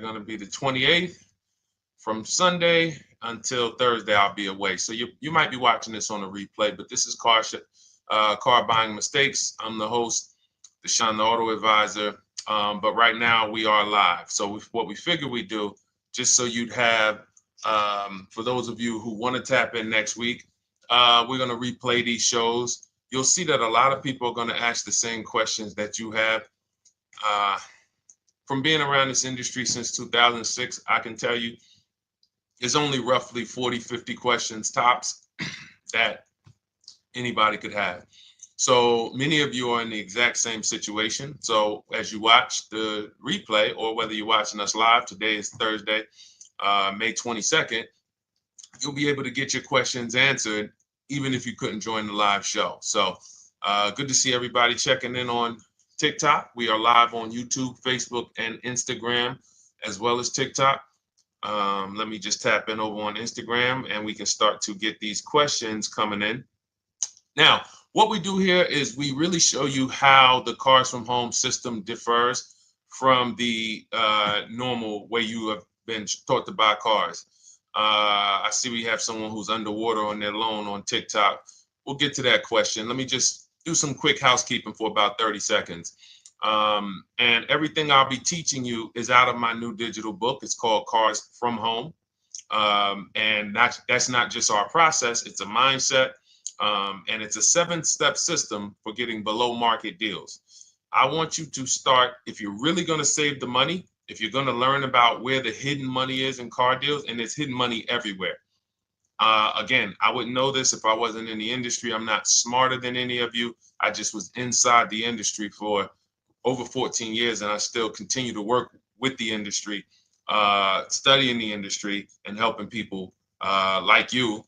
going to be the 28th. From Sunday until Thursday, I'll be away. So you might be watching this on a replay, but this is Car Buying Mistakes. I'm the host, Deshone the Auto Advisor. But right now we are live. So what we figured we'd do, just so you'd have, for those of you who want to tap in next week, we're going to replay these shows. You'll see that a lot of people are going to ask the same questions that you have. From being around this industry since 2006, I can tell you there's only roughly 40, 50 questions tops that anybody could have. So many of you are in the exact same situation. So as you watch the replay, or whether you're watching us live, today is Thursday, May 22nd, you'll be able to get your questions answered, even if you couldn't join the live show. So good to see everybody checking in on TikTok. We are live on YouTube, Facebook, and Instagram, as well as TikTok. Let me just tap in over on Instagram and we can start to get these questions coming in. Now, what we do here is we really show you how the Cars from Home system differs from the normal way you have been taught to buy cars. I see we have someone who's underwater on their loan on TikTok. We'll get to that question. Let me just do some quick housekeeping for about 30 seconds. And everything I'll be teaching you is out of my new digital book. It's called Cars from Home. And that's not just our process, it's a mindset. And it's a 7-step system for getting below market deals. I want you to start, if you're really going to save the money, if you're going to learn about where the hidden money is in car deals, and there's hidden money everywhere. Again, I wouldn't know this if I wasn't in the industry. I'm not smarter than any of you. I just was inside the industry for over 14 years, and I still continue to work with the industry, studying the industry and helping people like you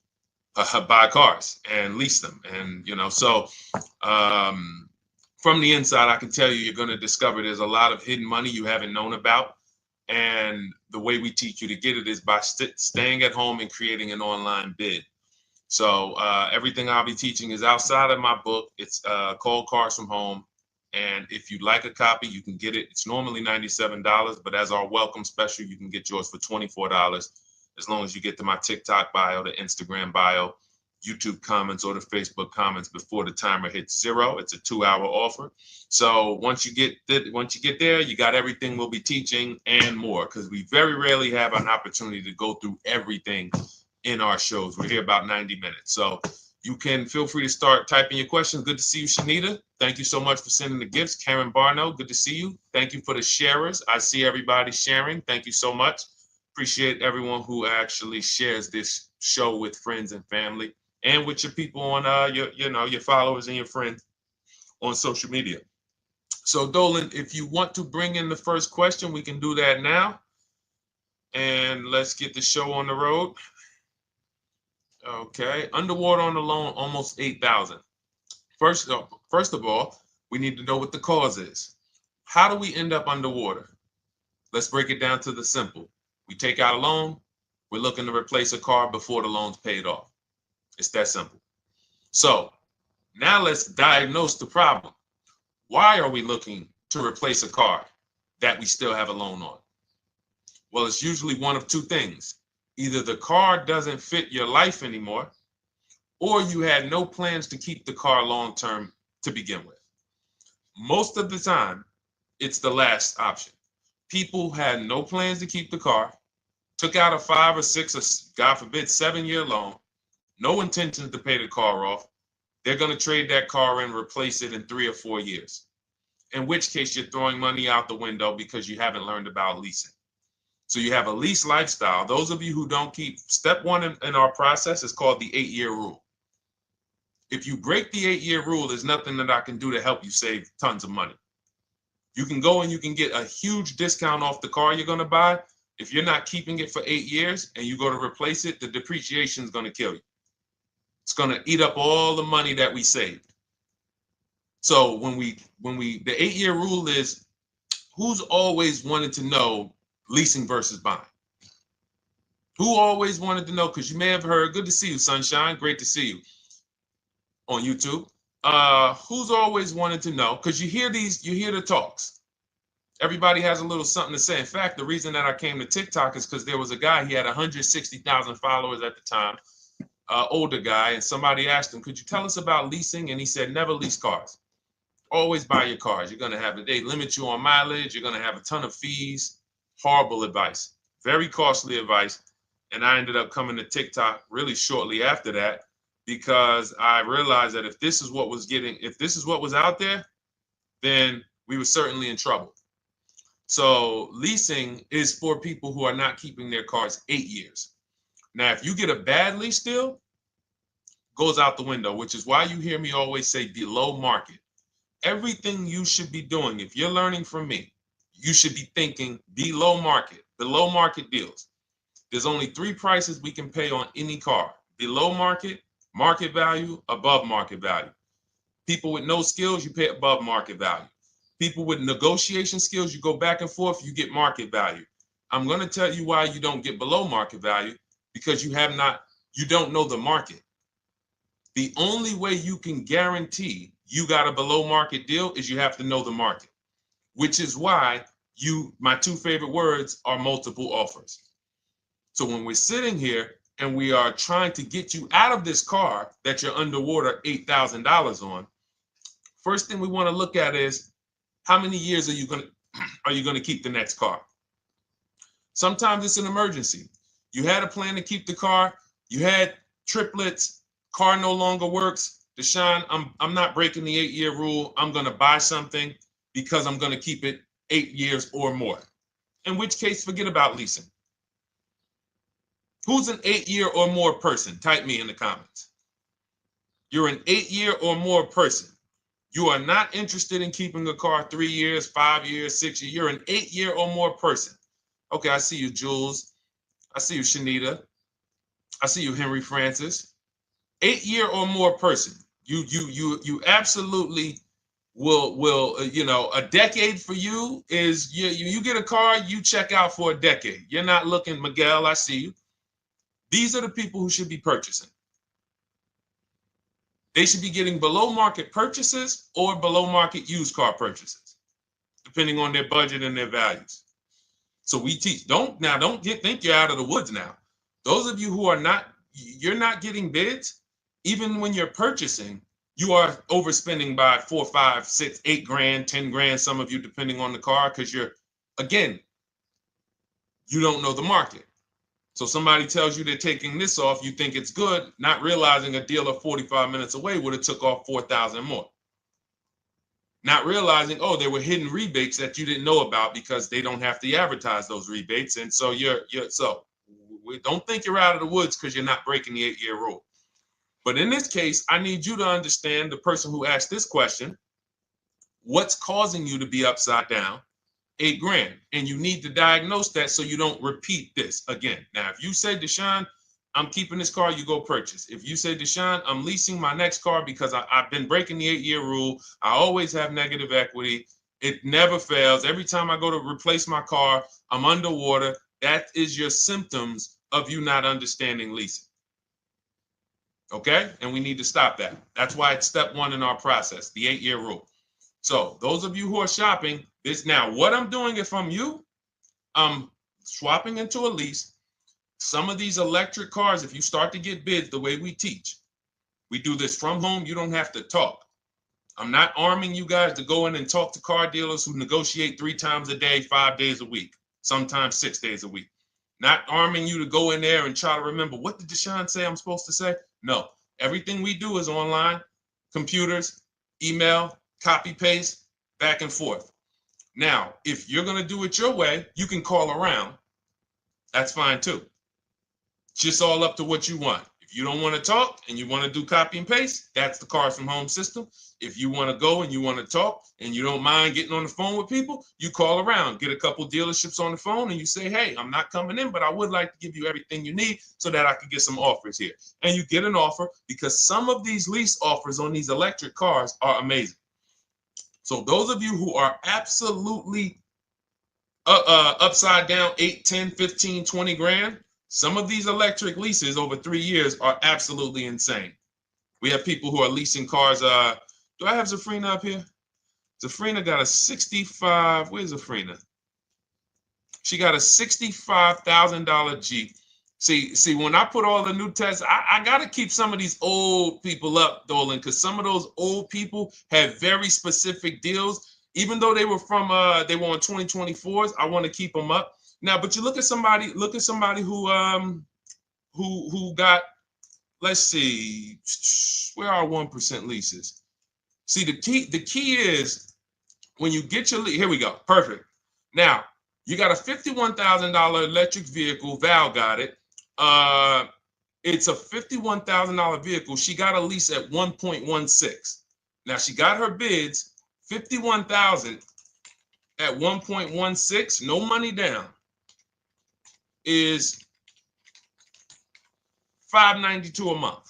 buy cars and lease them. And, so from the inside, I can tell you, you're going to discover there's a lot of hidden money you haven't known about. And the way we teach you to get it is by staying at home and creating an online bid. So everything I'll be teaching is outside of my book. It's called Cars from Home. And if you'd like a copy, you can get it. It's normally $97, but as our welcome special, you can get yours for $24, as long as you get to my TikTok bio, the Instagram bio, YouTube comments, or the Facebook comments before the timer hits 0. It's a 2-hour offer. So once you get there, you got everything we'll be teaching and more, because we very rarely have an opportunity to go through everything in our shows. We're here about 90 minutes. So you can feel free to start typing your questions. Good to see you, Shanita. Thank you so much for sending the gifts. Karen Barno, good to see you. Thank you for the sharers. I see everybody sharing. Thank you so much. Appreciate everyone who actually shares this show with friends and family, and with your people on your followers and your friends on social media. So Dolan, if you want to bring in the first question, we can do that now. And let's get the show on the road. Okay, underwater on the loan, almost 8,000. First of all, we need to know what the cause is. How do we end up underwater? Let's break it down to the simple. We take out a loan, we're looking to replace a car before the loan's paid off. It's that simple. So now let's diagnose the problem. Why are we looking to replace a car that we still have a loan on? Well, it's usually one of two things. Either the car doesn't fit your life anymore, or you had no plans to keep the car long-term to begin with. Most of the time, it's the last option. People had no plans to keep the car, took out a 5 or 6 or, God forbid, 7-year loan, no intentions to pay the car off. They're going to trade that car in, replace it in 3 or 4 years, in which case you're throwing money out the window because you haven't learned about leasing. So you have a lease lifestyle. Those of you who don't keep, step 1 in our process is called the 8-year rule. If you break the 8-year rule, there's nothing that I can do to help you save tons of money. You can go and you can get a huge discount off the car you're going to buy. If you're not keeping it for 8 years and you go to replace it, the depreciation is going to kill you. It's going to eat up all the money that we saved. So the 8-year rule is, who's always wanted to know leasing versus buying? Who always wanted to know? Because you may have heard, good to see you, Sunshine. Great to see you on YouTube. Who's always wanted to know? Because you hear the talks. Everybody has a little something to say. In fact, the reason that I came to TikTok is because there was a guy, he had 160,000 followers at the time, older guy, and somebody asked him, could you tell us about leasing? And he said, never lease cars. Always buy your cars. You're going to have, they limit you on mileage. You're going to have a ton of fees. Horrible advice. Very costly advice. And I ended up coming to TikTok really shortly after that because I realized that if this is what was out there, then we were certainly in trouble. So leasing is for people who are not keeping their cars 8 years. Now, if you get a bad lease deal, goes out the window, which is why you hear me always say below market. Everything you should be doing, if you're learning from me, you should be thinking below market deals. There's only 3 prices we can pay on any car: below market, market value, above market value. People with no skills, you pay above market value. People with negotiation skills, you go back and forth, you get market value. I'm going to tell you why you don't get below market value, because you don't know the market. The only way you can guarantee you got a below market deal is you have to know the market, which is why my 2 favorite words are multiple offers. So when we're sitting here and we are trying to get you out of this car that you're underwater $8,000 on, first thing we want to look at is how many years are you going to keep the next car? Sometimes it's an emergency. You had a plan to keep the car. You had triplets. Car no longer works. Deshone, I'm not breaking the 8-year rule. I'm going to buy something because I'm going to keep it 8 years or more. In which case, forget about leasing. Who's an 8-year or more person? Type me in the comments. You're an 8-year or more person. You are not interested in keeping a car 3 years, 5 years, 6 years. You're an 8-year or more person. Okay, I see you, Jules. I see you, Shanita. I see you, Henry Francis. 8-year or more person. You absolutely will a decade for you is you get a car, you check out for a decade. You're not looking, Miguel, I see you. These are the people who should be purchasing. They should be getting below market purchases or below market used car purchases, depending on their budget and their values. So we teach, think you're out of the woods now. Those of you who you're not getting bids, even when you're purchasing, you are overspending by 4, 5, 6, 8 grand, 10 grand, some of you, depending on the car, because you don't know the market. So somebody tells you they're taking this off, you think it's good, not realizing a dealer 45 minutes away would have took off 4,000 more. Not realizing, there were hidden rebates that you didn't know about because they don't have to advertise those rebates. And so we don't think you're out of the woods because you're not breaking the 8-year rule. But in this case, I need you to understand, the person who asked this question, what's causing you to be upside down 8 grand? And you need to diagnose that so you don't repeat this again. Now, if you say, Deshone, I'm keeping this car, you go purchase. If you say, Deshone, I'm leasing my next car because I've been breaking the 8-year rule, I always have negative equity, it never fails. Every time I go to replace my car, I'm underwater. That is your symptoms of you not understanding leasing. Okay? And we need to stop that. That's why it's step 1 in our process, the 8-year rule. So those of you who are shopping this now, what I'm doing if I'm you, I'm swapping into a lease. Some of these electric cars, if you start to get bids the way we teach, we do this from home. You don't have to talk. I'm not arming you guys to go in and talk to car dealers who negotiate 3 times a day, 5 days a week, sometimes 6 days a week. Not arming you to go in there and try to remember, what did Deshone say I'm supposed to say? No, everything we do is online, computers, email, copy, paste, back and forth. Now, if you're going to do it your way, you can call around. That's fine too. It's just all up to what you want. If you don't want to talk and you want to do copy and paste, that's the Cars from Home system. If you want to go and you want to talk and you don't mind getting on the phone with people, you call around, get a couple dealerships on the phone and you say, hey, I'm not coming in, but I would like to give you everything you need so that I could get some offers here. And you get an offer, because some of these lease offers on these electric cars are amazing. So those of you who are absolutely upside down 8, 10, 15, 20 grand, some of these electric leases over 3 years are absolutely insane. We have people who are leasing cars. Do I have Zafrina up here? Zafrina got a 65. Where's Zafrina? She got a $65,000 Jeep. See, when I put all the new tests, I got to keep some of these old people up, Dolan, because some of those old people have very specific deals. Even though they were on 2024s, I want to keep them up. Now, but you look at somebody who got, let's see, where are 1% leases? See, the key is when you get your lease, here we go, perfect. Now, you got a $51,000 electric vehicle, Val got it. It's a $51,000 vehicle. She got a lease at 1.16. Now she got her bids, 51,000 at 1.16, no money down, is $592 a month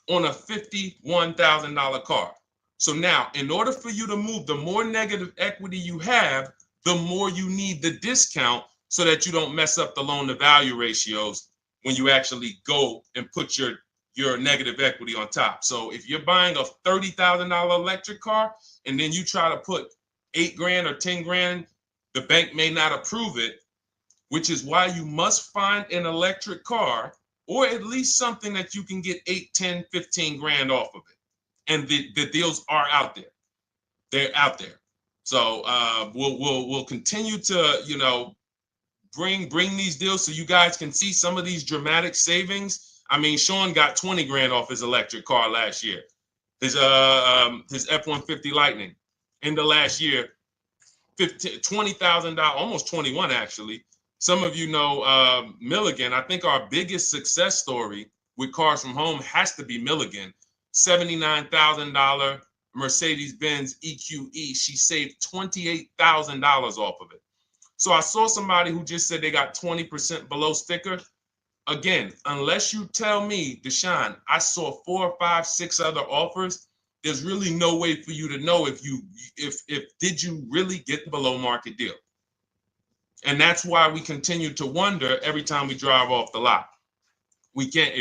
on a $51,000 car. So now, in order for you to move, the more negative equity you have, the more you need the discount so that you don't mess up the loan to value ratios when you actually go and put your negative equity on top. So if you're buying a $30,000 electric car and then you try to put $8,000 or $10,000, the bank may not approve it, which is why you must find an electric car or at least something that you can get 8, 10, 15 grand off of it. And the deals are out there. They're out there. So we'll continue to, bring these deals so you guys can see some of these dramatic savings. I mean, Sean got 20 grand off his electric car last year. His F-150 Lightning in the last year, $20,000, almost 21 actually. Some of you know Milligan. I think our biggest success story with Cars from Home has to be Milligan. $79,000 Mercedes-Benz EQE. She saved $28,000 off of it. So I saw somebody who just said they got 20% below sticker. Again, unless you tell me, Deshone, I saw 4, 5, 6 other offers, there's really no way for you to know if did you really get the below market deal. And that's why we continue to wonder every time we drive off the lot. We can't,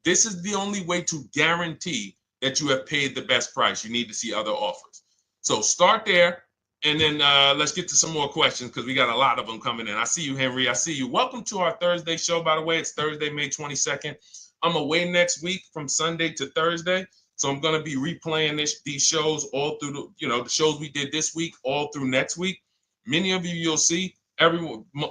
this is the only way to guarantee that you have paid the best price. You need to see other offers. So start there. And then let's get to some more questions because we got a lot of them coming in. I see you, Henry. I see you. Welcome to our Thursday show, by the way. It's Thursday, May 22nd. I'm away next week from Sunday to Thursday. So I'm going to be replaying these shows all through, the shows we did this week, all through next week. Many of you, you'll see, a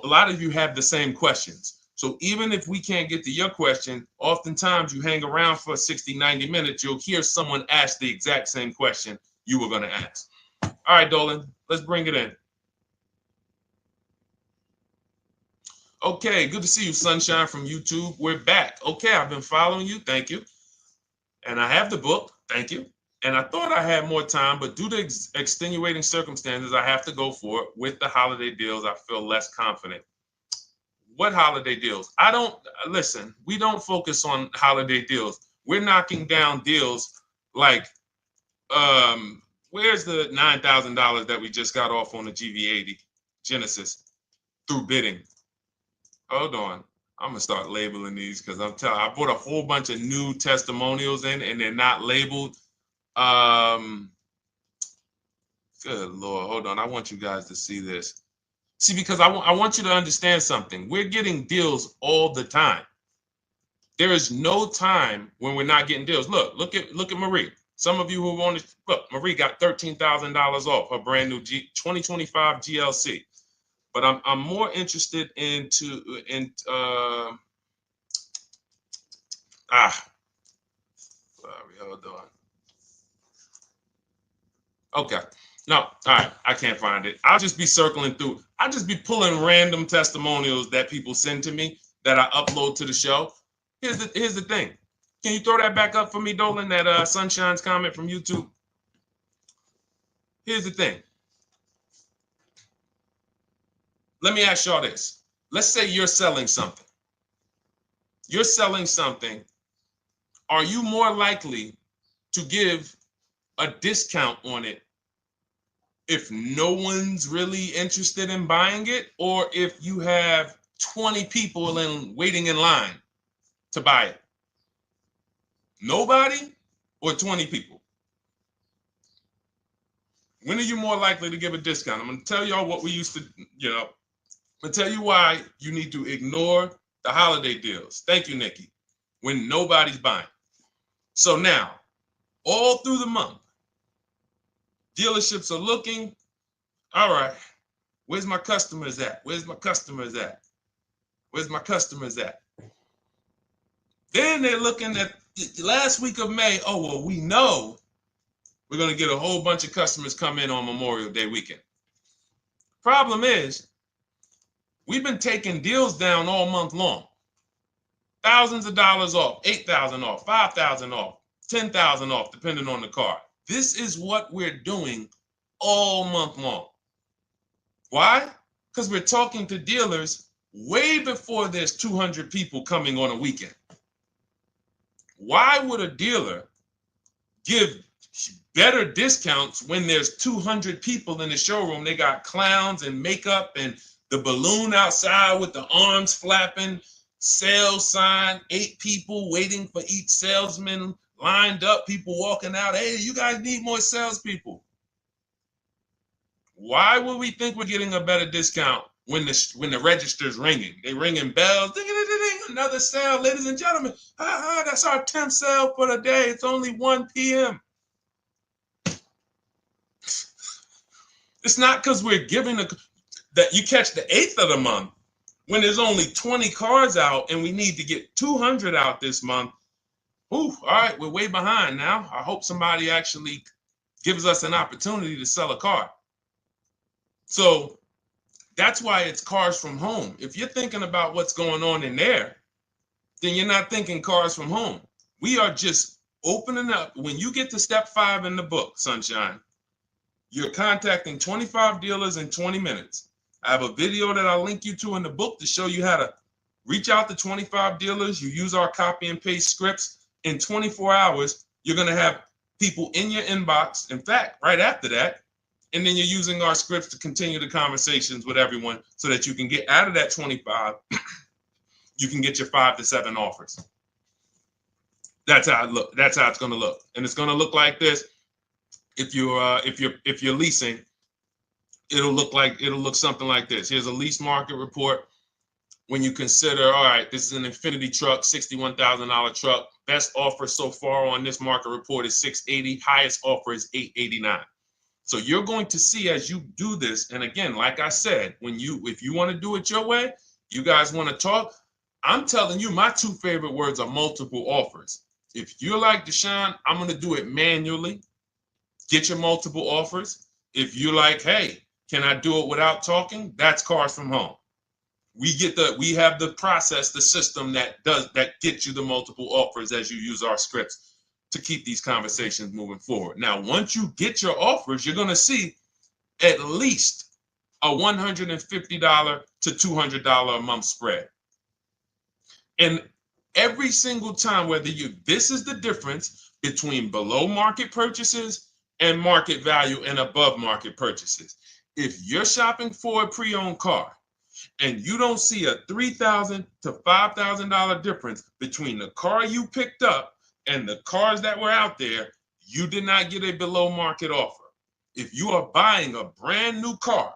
lot of you have the same questions. So even if we can't get to your question, oftentimes you hang around for 60, 90 minutes, you'll hear someone ask the exact same question you were going to ask. All right, Dolan, let's bring it in. Okay, good to see you, Sunshine from YouTube. We're back. Okay, I've been following you. Thank you. And I have the book. Thank you. And I thought I had more time, but due to extenuating circumstances, I have to go for it. With the holiday deals, I feel less confident. What holiday deals? Listen, we don't focus on holiday deals. We're knocking down deals like, where's the $9,000 that we just got off on the GV80 Genesis through bidding? Hold on. I'm going to start labeling these because I bought a whole bunch of new testimonials in and they're not labeled. Good Lord. Hold on. I want you guys to see this. See, because I want you to understand something. We're getting deals all the time. There is no time when we're not getting deals. Look at Marie. Some of you who want to look, Marie got $13,000 off her brand new 2025 GLC. But I'm more interested sorry, hold on. Okay. No, all right. I can't find it. I'll just be circling through. I'll just be pulling random testimonials that people send to me that I upload to the show. Here's the thing. Can you throw that back up for me, Dolan? That Sunshine's comment from YouTube. Here's the thing. Let me ask y'all this. Let's say you're selling something. You're selling something. Are you more likely to give a discount on it if no one's really interested in buying it, or if you have 20 people waiting in line to buy it? Nobody or 20 people? When are you more likely to give a discount? I'm going to tell y'all what we used to, I'm going to tell you why you need to ignore the holiday deals. Thank you, Nikki. When nobody's buying. So now, all through the month, dealerships are looking, all right, where's my customers at? Where's my customers at? Where's my customers at? Then they're looking at the last week of May. Oh, well, we know we're going to get a whole bunch of customers come in on Memorial Day weekend. Problem is, we've been taking deals down all month long. Thousands of dollars off, $8,000 off, $5,000 off, $10,000 off, depending on the car. This is what we're doing all month long. Why? Because we're talking to dealers way before there's 200 people coming on a weekend. Why would a dealer give better discounts when there's 200 people in the showroom? They got clowns and makeup and the balloon outside with the arms flapping, sales sign, 8 people waiting for each salesman lined up, people walking out. Hey, you guys need more salespeople. Why would we think we're getting a better discount when the register's ringing? They ringing bells, ding, ding, ding, ding, another sale, ladies and gentlemen. That's our 10th sale for the day. It's only 1 p.m. It's not because we're giving that you catch the 8th of the month when there's only 20 cars out and we need to get 200 out this month. Ooh, all right, we're way behind now. I hope somebody actually gives us an opportunity to sell a car. So that's why it's cars from home. If you're thinking about what's going on in there, then you're not thinking cars from home. We are just opening up. When you get to step 5 in the book, Sunshine, you're contacting 25 dealers in 20 minutes. I have a video that I'll link you to in the book to show you how to reach out to 25 dealers. You use our copy and paste scripts. In 24 hours, you're going to have people in your inbox. In fact, right after that, and then you're using our scripts to continue the conversations with everyone so that you can get out of that 25, you can get your 5 to 7 offers. That's how it look. That's how it's going to look. And it's going to look like this. If you're leasing, it'll look something like this. Here's a lease market report. When you consider, all right, this is an Infinity truck, $61,000 truck. Best offer so far on this market report is $680. Highest offer is $889. So you're going to see as you do this, and again, like I said, if you want to do it your way, you guys want to talk, I'm telling you, my 2 favorite words are multiple offers. If you're like Deshone, I'm going to do it manually. Get your multiple offers. If you're like, hey, can I do it without talking? That's cars from home. We have the process, the system that gets you the multiple offers as you use our scripts to keep these conversations moving forward. Now, once you get your offers, you're going to see at least a $150 to $200 a month spread. And every single time, this is the difference between below market purchases and market value and above market purchases. If you're shopping for a pre-owned car and you don't see a $3,000 to $5,000 difference between the car you picked up and the cars that were out there, you did not get a below market offer. If you are buying a brand new car,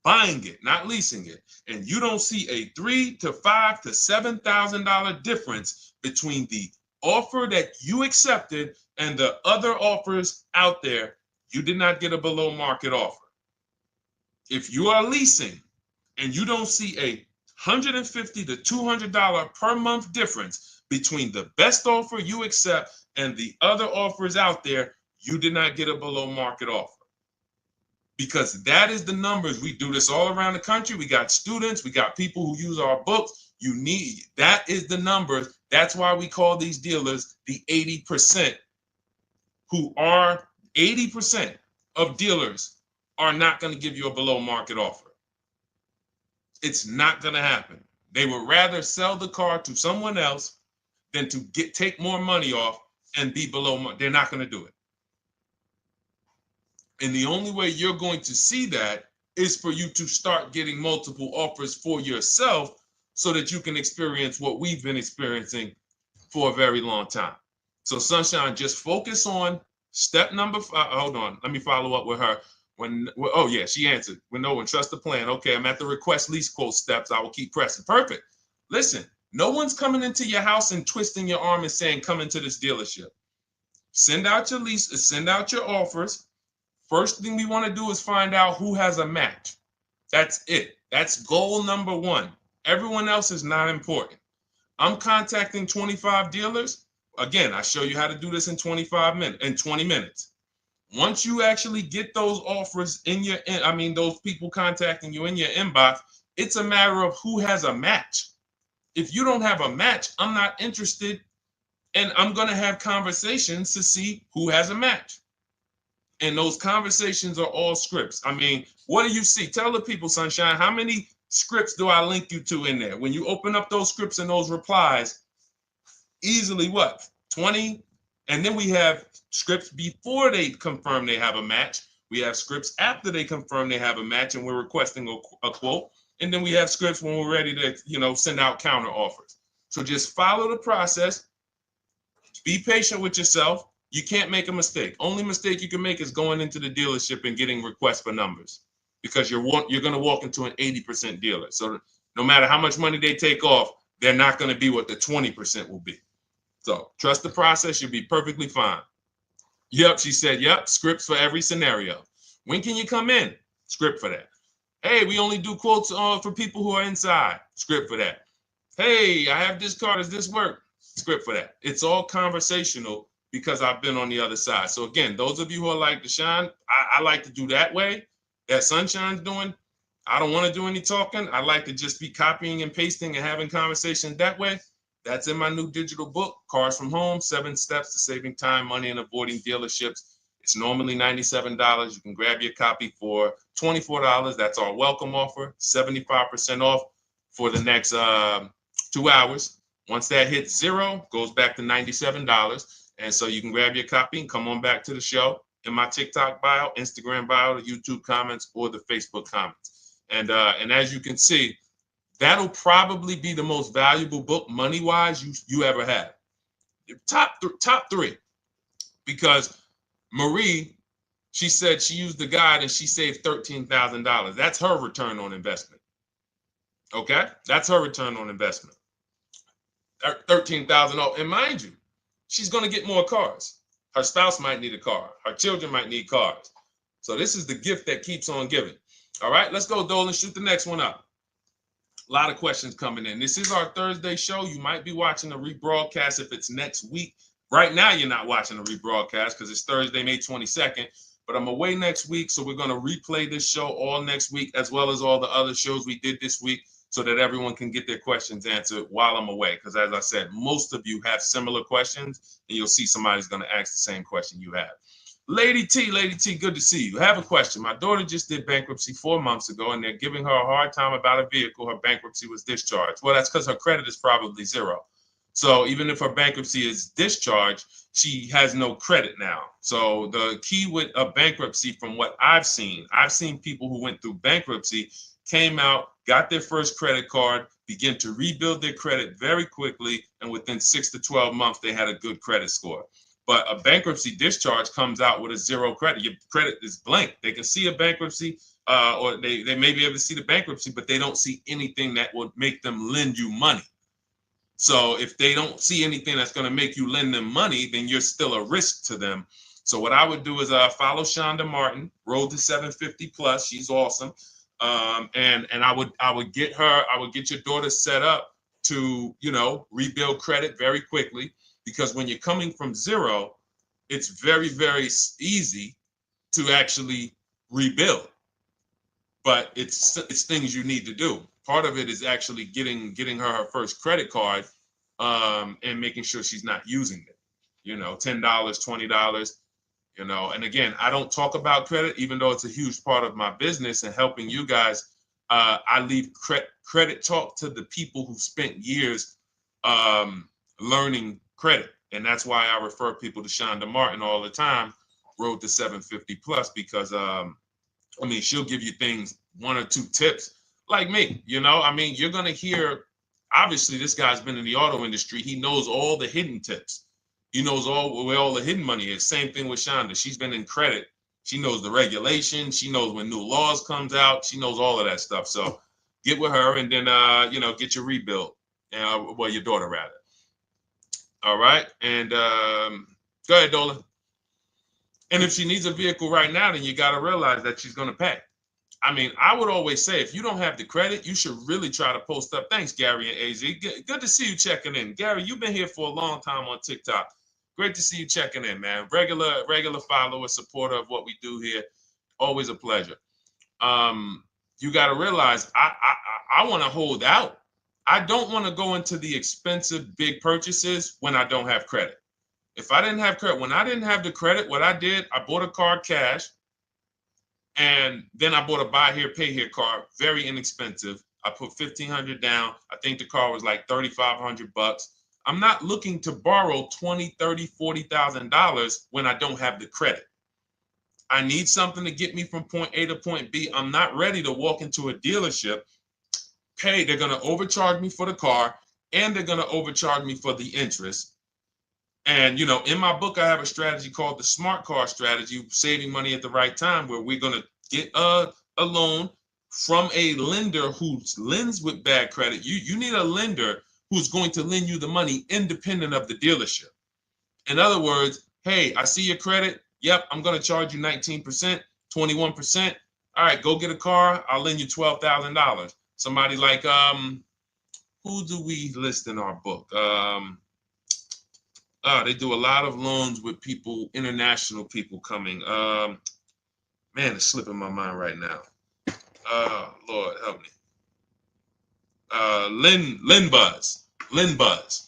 buying it, not leasing it, and you don't see a $3,000 to $5,000 to $7,000 difference between the offer that you accepted and the other offers out there, you did not get a below market offer. If you are leasing and you don't see a $150 to $200 per month difference between the best offer you accept and the other offers out there, you did not get a below market offer. Because that is the numbers. We do this all around the country. We got students, we got people who use our books. That is the numbers. That's why we call these dealers the 80%, who are 80% of dealers are not going to give you a below market offer. It's not going to happen. They would rather sell the car to someone else than to take more money off and be below. They're not going to do it. And the only way you're going to see that is for you to start getting multiple offers for yourself so that you can experience what we've been experiencing for a very long time. So Sunshine, just focus on Step number 5. Hold on. Let me follow up with her. Oh yeah, she answered. When trust the plan. Okay, I'm at the request lease quote steps. I will keep pressing. Perfect. Listen, no one's coming into your house and twisting your arm and saying, come into this dealership. Send out your leases, send out your offers. First thing we want to do is find out who has a match. That's it. That's goal number 1. Everyone else is not important. I'm contacting 25 dealers. Again, I show you how to do this in 20 minutes. Once you actually get those offers those people contacting you in your inbox, it's a matter of who has a match. If you don't have a match, I'm not interested, and I'm going to have conversations to see who has a match. And those conversations are all scripts. I mean, what do you see? Tell the people, Sunshine, how many scripts do I link you to in there? When you open up those scripts and those replies, easily what? 20? And then we have scripts before they confirm they have a match. We have scripts after they confirm they have a match and we're requesting a quote. And then we have scripts when we're ready to, send out counter offers. So just follow the process. Be patient with yourself. You can't make a mistake. Only mistake you can make is going into the dealership and getting requests for numbers, because you're going to walk into an 80% dealer. So no matter how much money they take off, they're not going to be what the 20% will be. So trust the process. You'll be perfectly fine. Yep, she said, yep, scripts for every scenario. When can you come in? Script for that. Hey, we only do quotes for people who are inside. Script for that. Hey, I have this car. Does this work? Script for that. It's all conversational because I've been on the other side. So again, those of you who are like Deshone, I like to do that way, that Sunshine's doing. I don't want to do any talking. I like to just be copying and pasting and having conversations that way. That's in my new digital book, Cars from Home, 7 Steps to Saving Time, Money, and Avoiding Dealerships. It's normally $97. You can grab your copy for $24. That's our welcome offer, 75% off for the next 2 hours. Once that hits 0, goes back to $97. And so you can grab your copy and come on back to the show in my TikTok bio, Instagram bio, the YouTube comments, or the Facebook comments. And as you can see, that'll probably be the most valuable book money-wise you ever have. Top 3. Because Marie, she said she used the guide and she saved $13,000. That's her return on investment. Okay? That's her return on investment. $13,000. And mind you, she's going to get more cars. Her spouse might need a car. Her children might need cars. So this is the gift that keeps on giving. All right, let's go, Dolan. Shoot the next one up. A lot of questions coming in. This is our Thursday show. You might be watching a rebroadcast if it's next week. Right now, you're not watching a rebroadcast because it's Thursday, May 22nd. But I'm away next week, so we're going to replay this show all next week, as well as all the other shows we did this week, so that everyone can get their questions answered while I'm away. Because as I said, most of you have similar questions, and you'll see somebody's going to ask the same question you have. Lady T, good to see you. I have a question. My daughter just did bankruptcy 4 months ago, and they're giving her a hard time about a vehicle. Her bankruptcy was discharged. Well, that's because her credit is probably 0. So even if her bankruptcy is discharged, she has no credit now. So the key with a bankruptcy, from what I've seen people who went through bankruptcy, came out, got their first credit card, began to rebuild their credit very quickly, and within 6 to 12 months, they had a good credit score. But a bankruptcy discharge comes out with a 0 credit. Your credit is blank. They can see a bankruptcy, or they may be able to see the bankruptcy, but they don't see anything that would make them lend you money. So if they don't see anything that's going to make you lend them money, then you're still a risk to them. So what I would do is follow Shonda Martin, Road to 750 Plus. She's awesome. And I would get your daughter set up to, rebuild credit very quickly. Because when you're coming from 0, it's very, very easy to actually rebuild. But it's things you need to do. Part of it is actually getting her first credit card, and making sure she's not using it. $10, $20. And again, I don't talk about credit, even though it's a huge part of my business and helping you guys. I leave credit talk to the people who spent years learning credit. And that's why I refer people to Shonda Martin all the time, Road to 750 Plus, because she'll give you things, 1 or 2 tips, like me. You're going to hear, obviously this guy's been in the auto industry. He knows all the hidden tips. He knows where all the hidden money is. Same thing with Shonda. She's been in credit. She knows the regulations. She knows when new laws comes out. She knows all of that stuff. So get with her and then, get your rebuild. Well, your daughter rather. All right. And go ahead, Dola. And if she needs a vehicle right now, then you got to realize that she's going to pay. I mean, I would always say if you don't have the credit, you should really try to post up. Thanks, Gary and AZ. Good to see you checking in. Gary, you've been here for a long time on TikTok. Great to see you checking in, man. Regular follower, supporter of what we do here. Always a pleasure. You got to realize I want to hold out. I don't want to go into the expensive big purchases when I don't have credit. If I didn't have credit, when I didn't have the credit, what I did, I bought a car cash, and then I bought a buy here, pay here car, very inexpensive. I put $1,500 down. I think the car was like $3,500. I'm not looking to borrow $20,000, $30,000, $40,000 when I don't have the credit. I need something to get me from point A to point B. I'm not ready to walk into a dealership, pay. They're going to overcharge me for the car, and they're going to overcharge me for the interest. And, in my book, I have a strategy called the smart car strategy, saving money at the right time, where we're going to get a loan from a lender who lends with bad credit. You need a lender who's going to lend you the money independent of the dealership. In other words, hey, I see your credit. Yep, I'm going to charge you 19%, 21%. All right, go get a car. I'll lend you $12,000. Somebody like, who do we list in our book? They do a lot of loans with people, international people coming. Man, it's slipping my mind right now. Lord, help me. LendBuzz.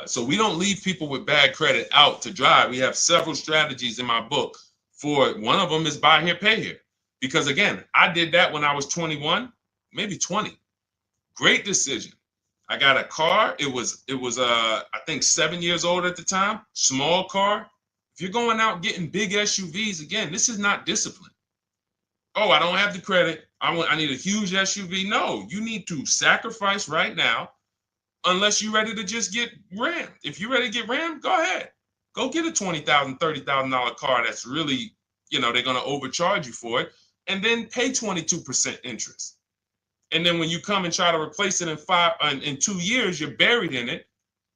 So we don't leave people with bad credit out to dry. We have several strategies in my book. For one of them is buy here, pay here. Because again, I did that when I was 21, maybe 20. Great decision. I got a car. It was I think 7 years old at the time. Small car. If you're going out getting big SUVs, again, this is not discipline. Oh, I don't have the credit. I need a huge SUV. No, you need to sacrifice right now, unless you're ready to just get rammed. If you're ready to get rammed, go ahead. Go get a $20,000, $30,000 car that's really, they're going to overcharge you for it, and then pay 22% interest. And then when you come and try to replace it in 2 years, you're buried in it.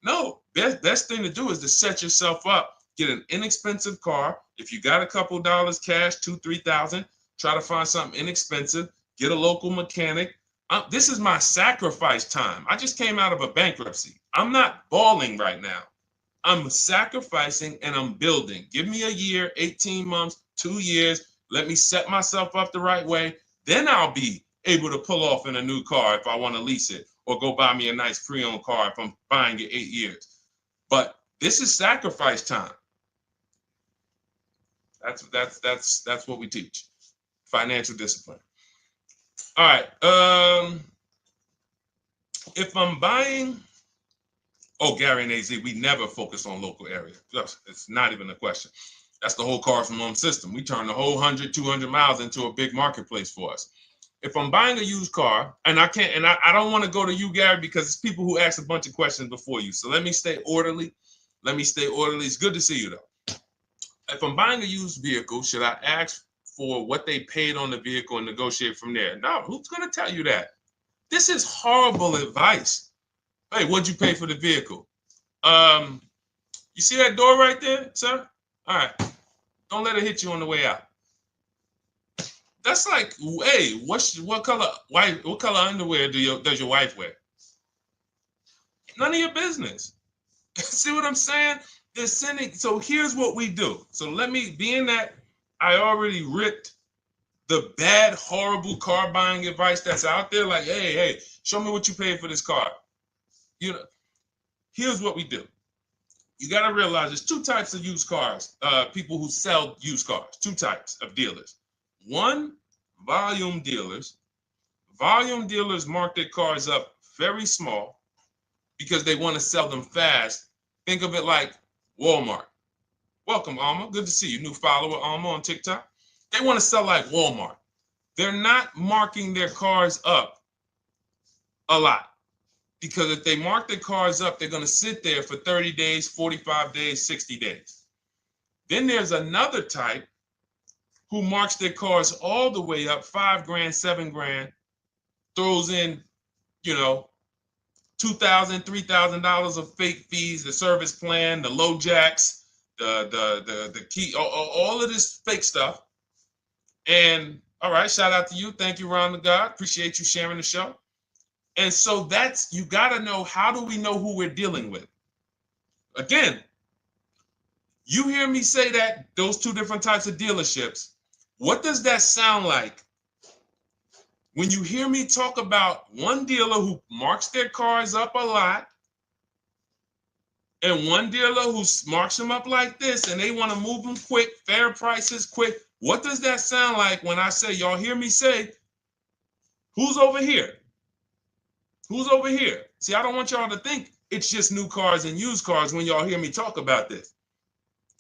No, best thing to do is to set yourself up. Get an inexpensive car. If you got a couple dollars cash, $2,000, $3,000, try to find something inexpensive. Get a local mechanic. This is my sacrifice time. I just came out of a bankruptcy. I'm not balling right now. I'm sacrificing and I'm building. Give me a year, 18 months, 2 years. Let me set myself up the right way. Then I'll be able to pull off in a new car if I want to lease it, or go buy me a nice pre-owned car if I'm buying it 8 years. But this is sacrifice time. That's what we teach. Financial discipline. All right. If I'm buying, Gary and AZ, we never focus on local area. It's not even a question. That's the whole car from home system. We turn the whole 100, 200 miles into a big marketplace for us. If I'm buying a used car, and I don't want to go to you, Gary, because it's people who ask a bunch of questions before you. So let me stay orderly. It's good to see you, though. If I'm buying a used vehicle, should I ask for what they paid on the vehicle and negotiate from there? No, who's going to tell you that? This is horrible advice. Hey, what'd you pay for the vehicle? You see that door right there, sir? All right. Don't let it hit you on the way out. That's like, hey, what color underwear does your wife wear? None of your business. See what I'm saying? They're sending. So here's what we do. So being that I already ripped the bad, horrible car buying advice that's out there, like, hey, show me what you paid for this car. Here's what we do. You got to realize there's two types of used cars, people who sell used cars, two types of dealers. One, volume dealers. Volume dealers mark their cars up very small because they want to sell them fast. Think of it like Walmart. Welcome, Alma. Good to see you. New follower, Alma, on TikTok. They want to sell like Walmart. They're not marking their cars up a lot. Because if they mark their cars up, they're going to sit there for 30 days, 45 days, 60 days. Then there's another type who marks their cars all the way up, 5 grand, 7 grand, throws in, you know, $2,000, $3,000 of fake fees, the service plan, the low jacks, the key, all of this fake stuff. And all right, shout out to you. Thank you, Ron the God. Appreciate you sharing the show. And so that's, you got to know, how do we know who we're dealing with? Again, you hear me say that, those two different types of dealerships. What does that sound like when you hear me talk about one dealer who marks their cars up a lot and one dealer who marks them up like this and they want to move them quick, fair prices, quick? What does that sound like when I say, y'all hear me say, who's over here? Who's over here? See, I don't want y'all to think it's just new cars and used cars when y'all hear me talk about this.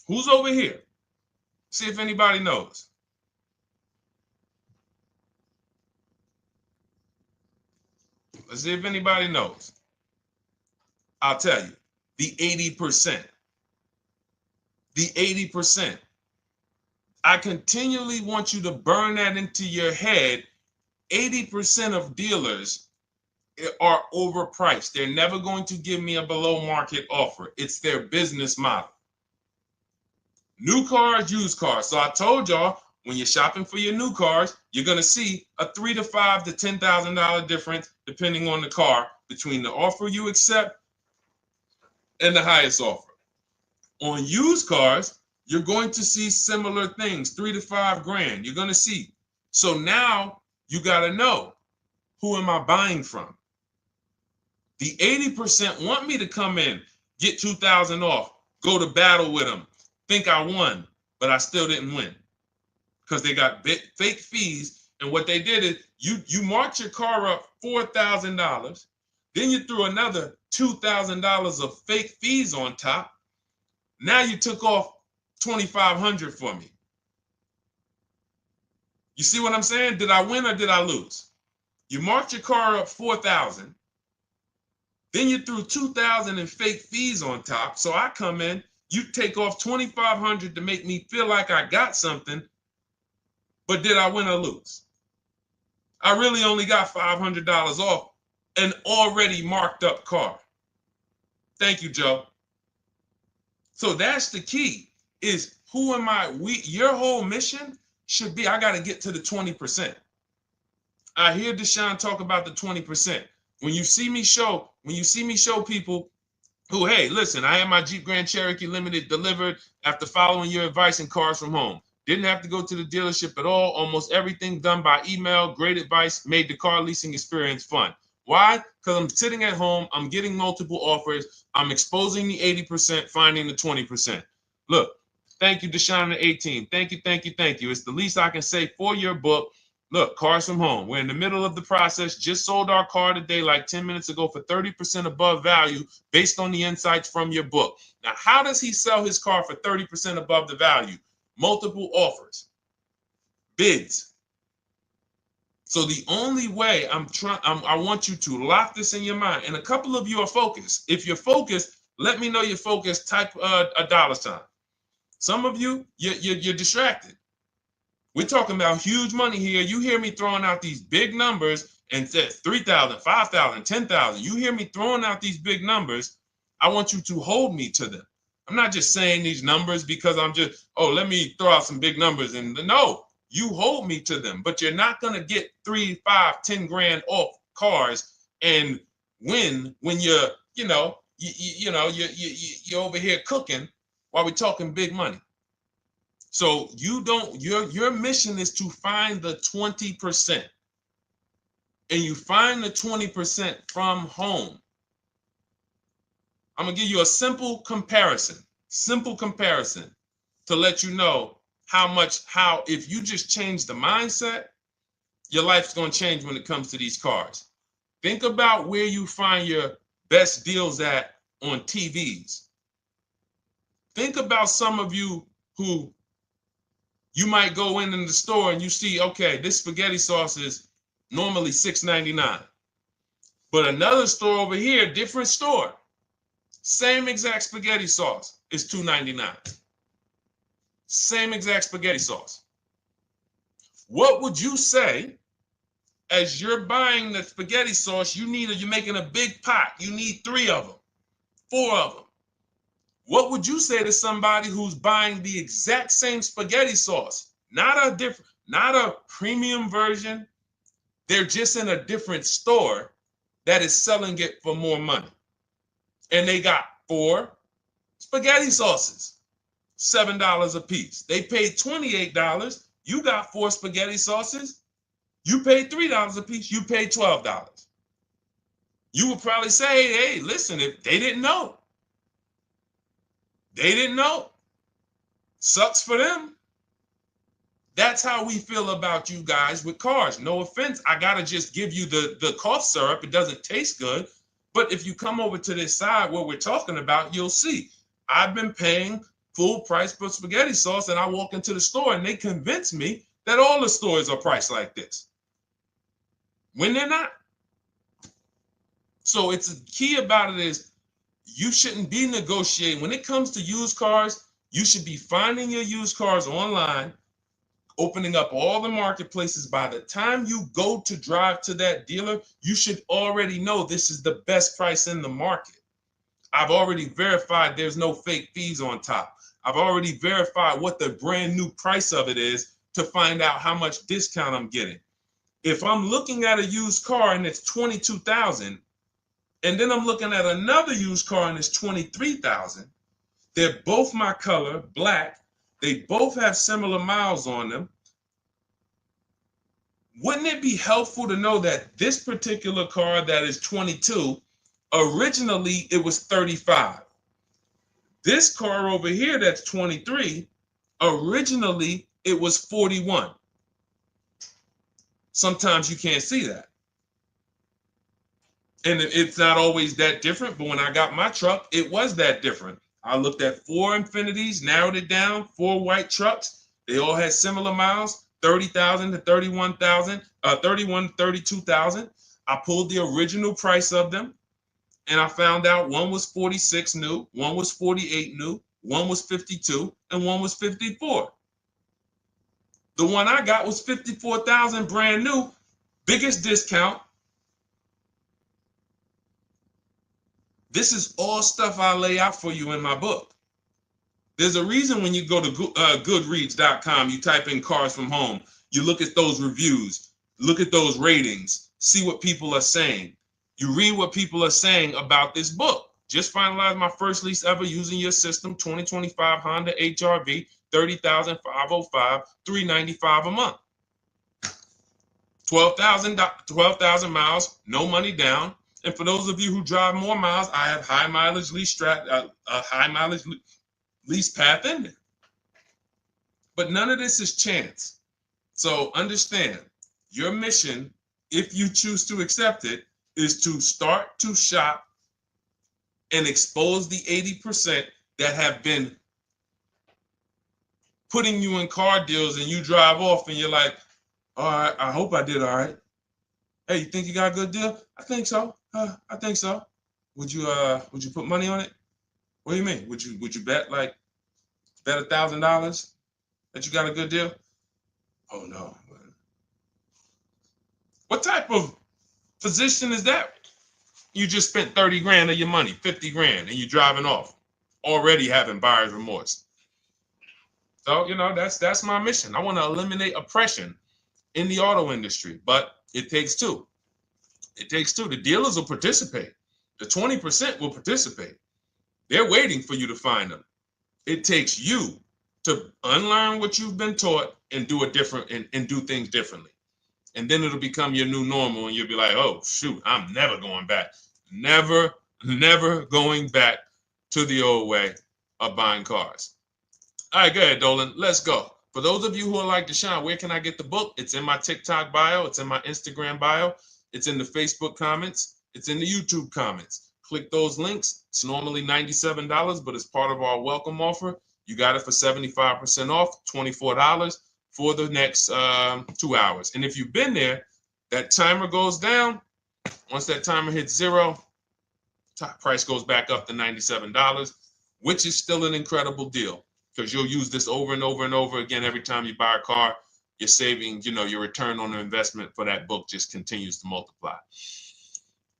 Who's over here? See if anybody knows. Let's see if anybody knows. I'll tell you, the 80%. The 80%. I continually want you to burn that into your head. 80% of dealers are overpriced. They're never going to give me a below market offer. It's their business model. New cars, used cars. So I told y'all, when you're shopping for your new cars, you're going to see a $3,000 to $5,000 to $10,000 difference, depending on the car, between the offer you accept and the highest offer. On used cars, you're going to see similar things, 3 to 5 grand. You're going to see. So now you got to know, who am I buying from? The 80% want me to come in, get 2,000 off, go to battle with them, think I won, but I still didn't win because they got fake fees. And what they did is you marked your car up $4,000, then you threw another $2,000 of fake fees on top. Now you took off $2,500 for me. You see what I'm saying? Did I win or did I lose? You marked your car up $4,000. Then you threw $2,000 in fake fees on top. So I come in, you take off $2,500 to make me feel like I got something. But did I win or lose? I really only got $500 off an already marked up car. Thank you, Joe. So that's the key, is who am I? Your whole mission should be, I got to get to the 20%. I hear Deshone talk about the 20%. When you see me show people who, hey, listen, I had my Jeep Grand Cherokee Limited delivered after following your advice and cars from home. Didn't have to go to the dealership at all. Almost everything done by email. Great advice. Made the car leasing experience fun. Why? Because I'm sitting at home. I'm getting multiple offers. I'm exposing the 80%, finding the 20%. Look, thank you, Deshone the 18. Thank you, thank you, thank you. It's the least I can say for your book. Look, cars from home. We're in the middle of the process. Just sold our car today, like 10 minutes ago, for 30% above value based on the insights from your book. Now, how does he sell his car for 30% above the value? Multiple offers, bids. So the only way I want you to lock this in your mind. And a couple of you are focused. If you're focused, let me know you're focused. Type a $sign. Some of you, you're distracted. We're talking about huge money here. You hear me throwing out these big numbers and said 3,000, 5,000, 10,000. You hear me throwing out these big numbers. I want you to hold me to them. I'm not just saying these numbers because I'm just, let me throw out some big numbers. And no, you hold me to them, but you're not going to get 3, 5, 10 grand off cars and win when you're over here cooking while we're talking big money. So your mission is to find the 20%. And you find the 20% from home. I'm going to give you a simple comparison to let you know how if you just change the mindset, your life's going to change when it comes to these cars. Think about where you find your best deals at on TVs. Think about some of you who you might go in the store and you see, okay, this spaghetti sauce is normally $6.99. But another store over here, different store, same exact spaghetti sauce is $2.99. Same exact spaghetti sauce. What would you say as you're buying the spaghetti sauce? You're making a big pot. You need 3 of them, 4 of them. What would you say to somebody who's buying the exact same spaghetti sauce? Not a premium version. They're just in a different store that is selling it for more money. And they got 4 spaghetti sauces, $7 a piece. They paid $28. You got 4 spaghetti sauces. You paid $3 a piece. You paid $12. You would probably say, hey, listen, if they didn't know. They didn't know. Sucks for them. That's how we feel about you guys with cars. No offense. I got to just give you the cough syrup. It doesn't taste good. But if you come over to this side where we're talking about, you'll see. I've been paying full price for spaghetti sauce, and I walk into the store and they convince me that all the stores are priced like this, when they're not. So it's the key about it is you shouldn't be negotiating. When it comes to used cars, you should be finding your used cars online, opening up all the marketplaces. By the time you go to drive to that dealer, you should already know this is the best price in the market. I've already verified there's no fake fees on top. I've already verified what the brand new price of it is to find out how much discount I'm getting. If I'm looking at a used car and it's $22,000, and then I'm looking at another used car and it's $23,000, they're both my color, black. They both have similar miles on them. Wouldn't it be helpful to know that this particular car that is 22, originally it was 35. This car over here that's 23, originally it was 41. Sometimes you can't see that. And it's not always that different, but when I got my truck, it was that different. I looked at 4 Infinities, narrowed it down, 4 white trucks. They all had similar miles, 30,000 to 31,000, 32,000. I pulled the original price of them, and I found out one was 46 new, one was 48 new, one was 52, and one was 54. The one I got was 54,000 brand new, biggest discount. This is all stuff I lay out for you in my book. There's a reason when you go to Goodreads.com, you type in cars from home, you look at those reviews, look at those ratings, see what people are saying. You read what people are saying about this book. Just finalized my first lease ever using your system, 2025 Honda HR-V, 30,505, $395 a month. 12,000 miles, no money down. And for those of you who drive more miles, I have high mileage lease lease path in there. But none of this is chance. So understand, your mission, if you choose to accept it, is to start to shop and expose the 80% that have been putting you in car deals, and you drive off and you're like, all right, I hope I did all right. Hey, you think you got a good deal? I think so. I think so. Would you put money on it? What do you mean? Would you bet $1,000 that you got a good deal? Oh no. What type of position is that? You just spent 30 grand of your money, 50 grand, and you're driving off, already having buyer's remorse. So, that's my mission. I want to eliminate oppression in the auto industry, but it takes 2. It takes 2. The dealers will participate. The 20% will participate. They're waiting for you to find them. It takes you to unlearn what you've been taught and do it different and do things differently. And then it'll become your new normal, and you'll be like, oh, shoot, I'm never going back. Never going back to the old way of buying cars. All right, go ahead, Dolan. Let's go. For those of you who are like Deshone, where can I get the book? It's in my TikTok bio. It's in my Instagram bio. It's in the Facebook comments. It's in the YouTube comments. Click those links. It's normally $97, but it's part of our welcome offer. You got it for 75% off, $24 for the next 2 hours. And if you've been there, that timer goes down. Once that timer hits 0, top price goes back up to $97, which is still an incredible deal because you'll use this over and over and over again every time you buy a car. You're saving, your return on the investment for that book just continues to multiply.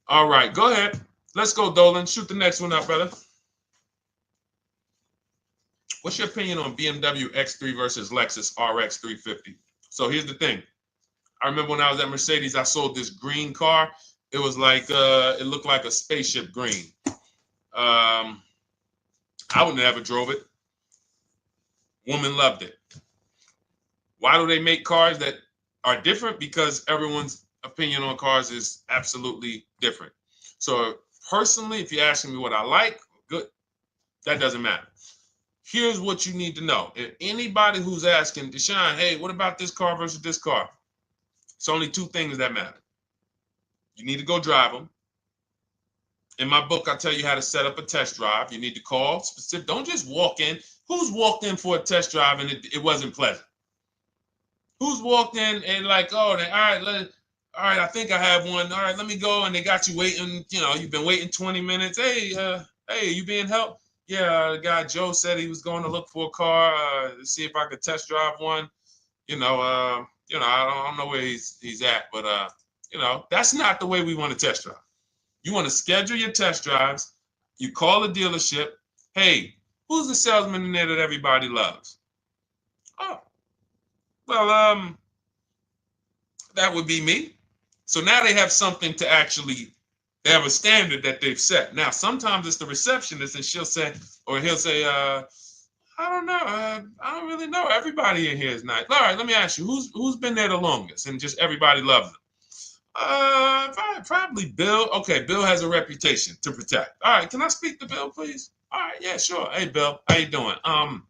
All right, go ahead. Let's go, Dolan. Shoot the next one up, brother. What's your opinion on BMW X3 versus Lexus RX 350? So here's the thing. I remember when I was at Mercedes, I sold this green car. It was like, it looked like a spaceship green. I would never drove it. Woman loved it. Why do they make cars that are different? Because everyone's opinion on cars is absolutely different. So personally, if you're asking me what I like, good, that doesn't matter. Here's what you need to know. If anybody who's asking, Deshone, hey, what about this car versus this car? It's only two things that matter. You need to go drive them. In my book, I tell you how to set up a test drive. You need to call specific. Don't just walk in. Who's walked in for a test drive and it wasn't pleasant? Who's walked in and like, oh, all right, I think I have one. All right, let me go. And they got you waiting. You've been waiting 20 minutes. Hey, you being helped? Yeah, the guy Joe said he was going to look for a car to see if I could test drive one. I don't know where he's at, but that's not the way we want to test drive. You want to schedule your test drives. You call the dealership. Hey, who's the salesman in there that everybody loves? Oh, well, that would be me. So now they have something to actually, they have a standard that they've set. Now, sometimes it's the receptionist and he'll say, I don't know. I don't really know. Everybody in here is nice. All right, let me ask you, who's been there the longest? And just everybody loves them. Probably Bill. Okay, Bill has a reputation to protect. All right, can I speak to Bill, please? All right, yeah, sure. Hey, Bill, how you doing? I'm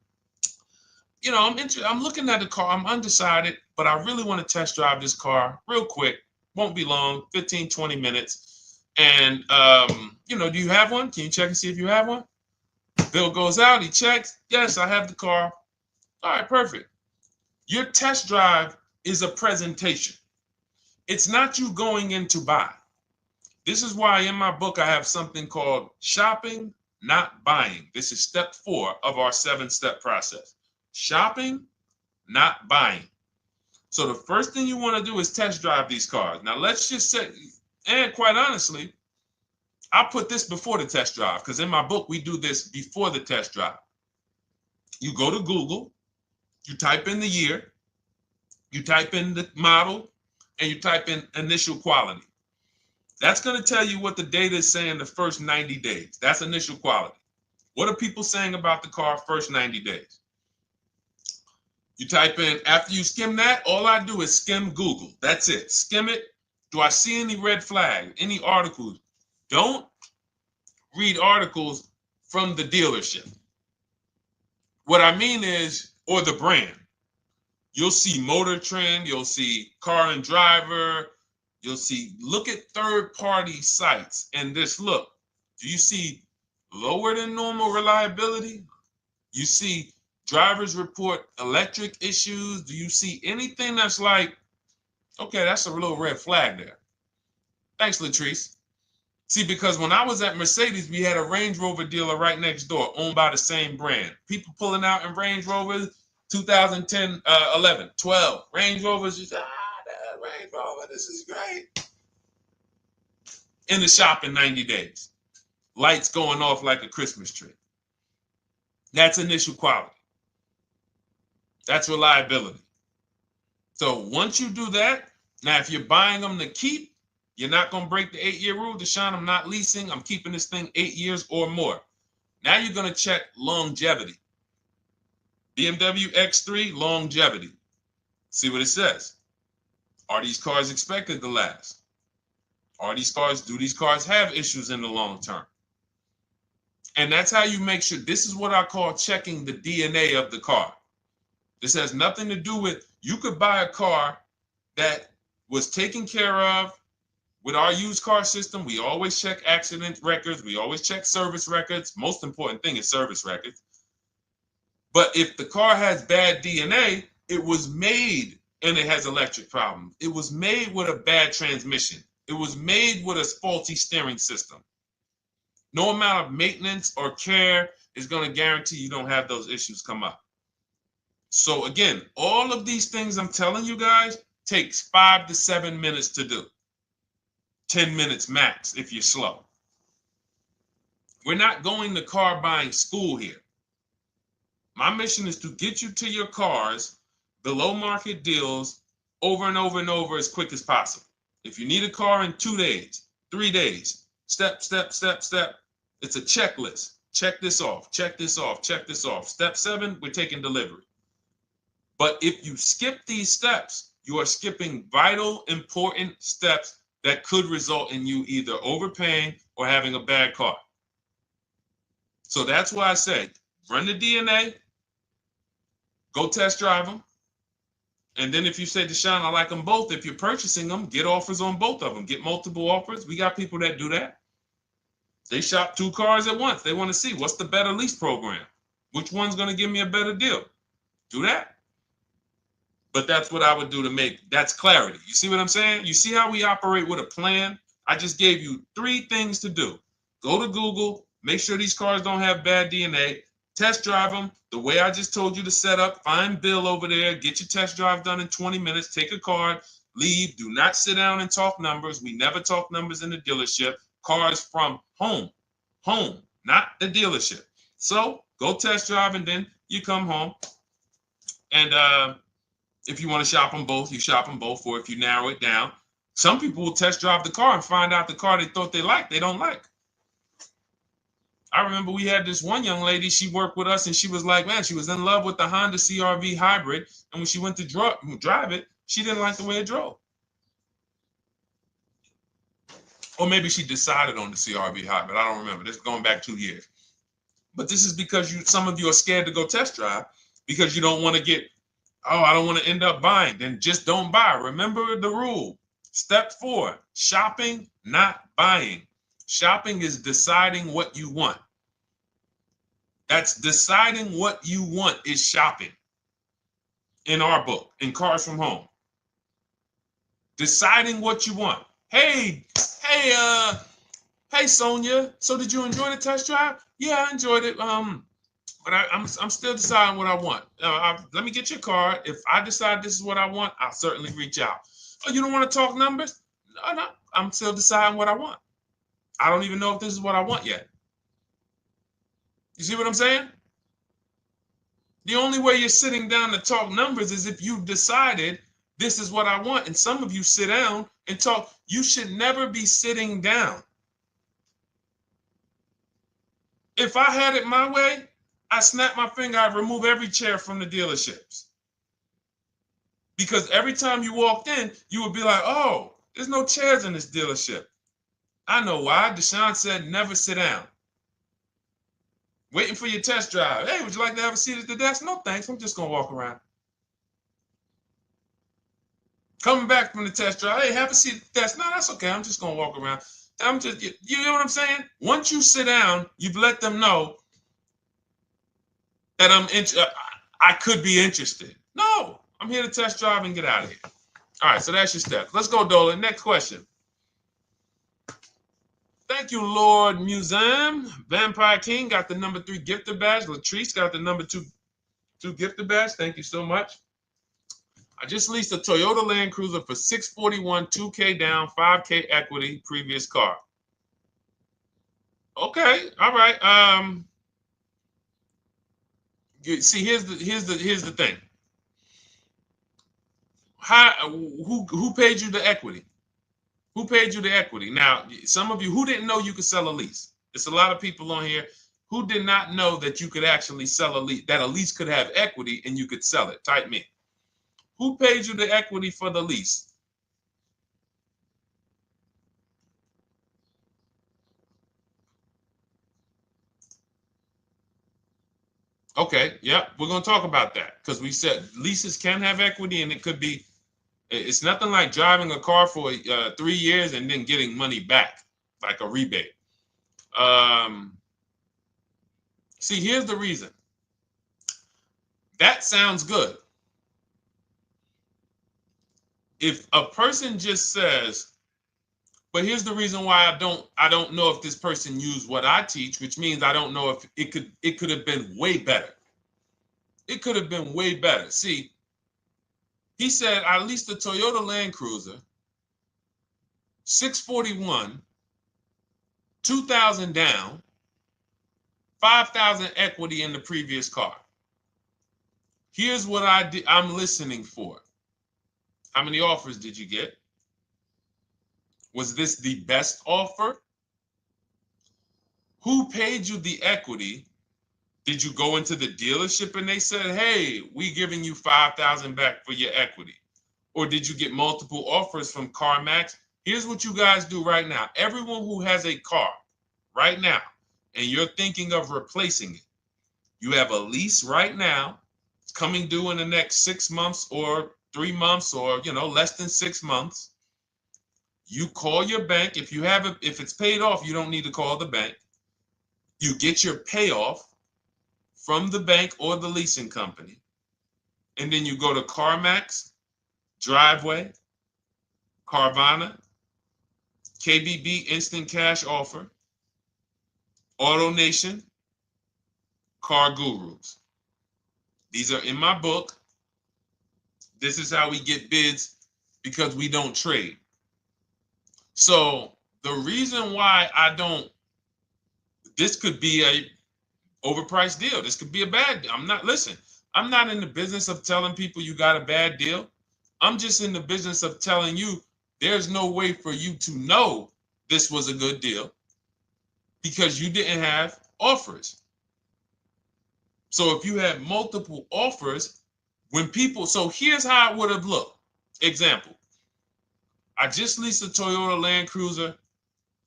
looking at the car. I'm undecided, but I really want to test drive this car real quick. Won't be long, 15, 20 minutes. And do you have one? Can you check and see if you have one? Bill goes out, he checks. Yes, I have the car. All right, perfect. Your test drive is a presentation. It's not you going in to buy. This is why in my book I have something called shopping, not buying. This is step 4 of our 7-step process. Shopping, not buying. So the first thing you want to do is test drive these cars. Now let's just say, and quite honestly, I put this before the test drive because in my book we do this before the test drive. You go to Google, you type in the year, you type in the model, and you type in initial quality. That's going to tell you what the data is saying the first 90 days. That's initial quality. What are people saying about the car first 90 days? You type in, after you skim that, all I do is skim Google. That's it. Skim it. Do I see any red flags, any articles? Don't read articles from the dealership. What I mean is, or the brand. You'll see Motor Trend, you'll see Car and Driver, look at third-party sites and just look. Do you see lower than normal reliability? You see drivers report electric issues? Do you see anything that's like, okay, that's a little red flag there? Thanks, Latrice. See, because when I was at Mercedes, we had a Range Rover dealer right next door owned by the same brand. People pulling out in Range Rovers, 2010, 11, 12. Range Rovers, that Range Rover, this is great. In the shop in 90 days. Lights going off like a Christmas tree. That's initial quality. That's reliability. So once you do that, now if you're buying them to keep, you're not going to break the 8-year rule. Deshone, I'm not leasing. I'm keeping this thing 8 years or more. Now you're going to check longevity. BMW X3, longevity. See what it says. Are these cars expected to last? Do these cars have issues in the long term? And that's how you make sure. This is what I call checking the DNA of the car. This has nothing to do with, you could buy a car that was taken care of with our used car system. We always check accident records. We always check service records. Most important thing is service records. But if the car has bad DNA, it was made and it has electric problems. It was made with a bad transmission. It was made with a faulty steering system. No amount of maintenance or care is going to guarantee you don't have those issues come up. So again, all of these things I'm telling you guys takes 5 to 7 minutes to do. 10 minutes max if you're slow. We're not going to car buying school here. My mission is to get you to your cars below market deals over and over and over as quick as possible. If you need a car in 2 days, 3 days, step, step, step, step. It's a checklist. Check this off, check this off, check this off. Step 7, we're taking delivery. But if you skip these steps, you are skipping vital, important steps that could result in you either overpaying or having a bad car. So that's why I say, run the DNA, go test drive them. And then if you say, Deshone, I like them both, if you're purchasing them, get offers on both of them. Get multiple offers. We got people that do that. They shop 2 cars at once. They want to see what's the better lease program. Which one's going to give me a better deal? Do that. But that's what I would do to make, that's clarity. You see what I'm saying? You see how we operate with a plan? I just gave you 3 things to do. Go to Google, make sure these cars don't have bad DNA, test drive them the way I just told you to set up, find Bill over there, get your test drive done in 20 minutes, take a card, leave, do not sit down and talk numbers. We never talk numbers in the dealership. Cars from home, not the dealership. So go test drive and then you come home. And if you want to shop them both, you shop them both. Or if you narrow it down, some people will test drive the car and find out the car they thought they liked, they don't like. I remember we had this one young lady, she worked with us and she was like, man, she was in love with the Honda CR-V hybrid. And when she went to drive it, she didn't like the way it drove. Or maybe she decided on the CR-V hybrid. I don't remember. This is going back 2 years. But this is because some of you are scared to go test drive because you don't want to get, oh, I don't want to end up buying. Then just don't buy. Remember the rule. Step 4, shopping, not buying. Shopping is deciding what you want. That's deciding what you want is shopping in our book, in Cars from Home. Deciding what you want. Hey, Sonia. So did you enjoy the test drive? Yeah, I enjoyed it. But I'm still deciding what I want. Let me get your card. If I decide this is what I want, I'll certainly reach out. Oh, you don't want to talk numbers? No, I'm still deciding what I want. I don't even know if this is what I want yet. You see what I'm saying? The only way you're sitting down to talk numbers is if you've decided this is what I want. And some of you sit down and talk. You should never be sitting down. If I had it my way, I snap my finger, I'd remove every chair from the dealerships. Because every time you walked in, you would be like, oh, there's no chairs in this dealership. I know why. Deshone said never sit down. Waiting for your test drive. Hey, would you like to have a seat at the desk? No, thanks. I'm just going to walk around. Coming back from the test drive. Hey, have a seat at the desk. No, that's okay. I'm just going to walk around. You know what I'm saying? Once you sit down, you've let them know that I could be interested. No, I'm here to test drive and get out of here. All right, so that's your steps. Let's go, Dolan. Next question. Thank you, Lord Museum. Vampire King got the number 3 gifter badge. Latrice got the number 2 gifter badge. Thank you so much. I just leased a Toyota Land Cruiser for $641, $2K down, $5K equity, previous car. Okay, all right. See, here's the thing. Who paid you the equity? Who paid you the equity? Now, some of you who didn't know you could sell a lease. There's a lot of people on here who did not know that you could actually sell a lease, that a lease could have equity and you could sell it. Type me. Who paid you the equity for the lease? Okay, yep, we're going to talk about that because we said leases can have equity and it could be, it's nothing like driving a car for 3 years and then getting money back, like a rebate. See, here's the reason. That sounds good. If a person just says, But here's the reason why I don't know if this person used what I teach, which means I don't know if it could have been way better. It could have been way better. See, he said I leased a Toyota Land Cruiser, 641, 2,000 down, 5,000 equity in the previous car. Here's what I'm listening for. How many offers did you get? Was this the best offer? Who paid you the equity? Did you go into the dealership and they said, hey, we giving you 5,000 back for your equity? Or did you get multiple offers from CarMax? Here's what you guys do right now. Everyone who has a car right now, and you're thinking of replacing it, you have a lease right now. It's coming due in the next 6 months or 3 months or, less than 6 months. You call your bank. If it's paid off, you don't need to call the bank. You get your payoff from the bank or the leasing company. And then you go to CarMax, Driveway, Carvana, KBB Instant Cash Offer, AutoNation, Car Gurus. These are in my book. This is how we get bids because we don't trade. So the reason why this could be a overpriced deal. This could be a bad deal. I'm not in the business of telling people you got a bad deal. I'm just in the business of telling you there's no way for you to know this was a good deal because you didn't have offers. So if you had multiple offers, so here's how it would have looked. Example, I just leased a Toyota Land Cruiser.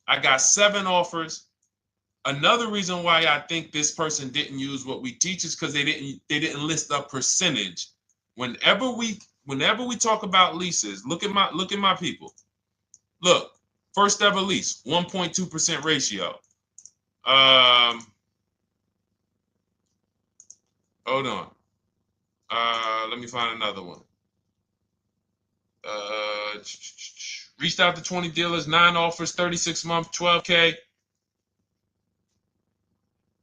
I got 7 offers. Another reason why I think this person didn't use what we teach is because they didn't list a percentage. Whenever we talk about leases, look at my people. Look, first ever lease, 1.2% ratio. Hold on. Let me find another one. Reached out to 20 dealers, 9 offers, 36 months, 12K.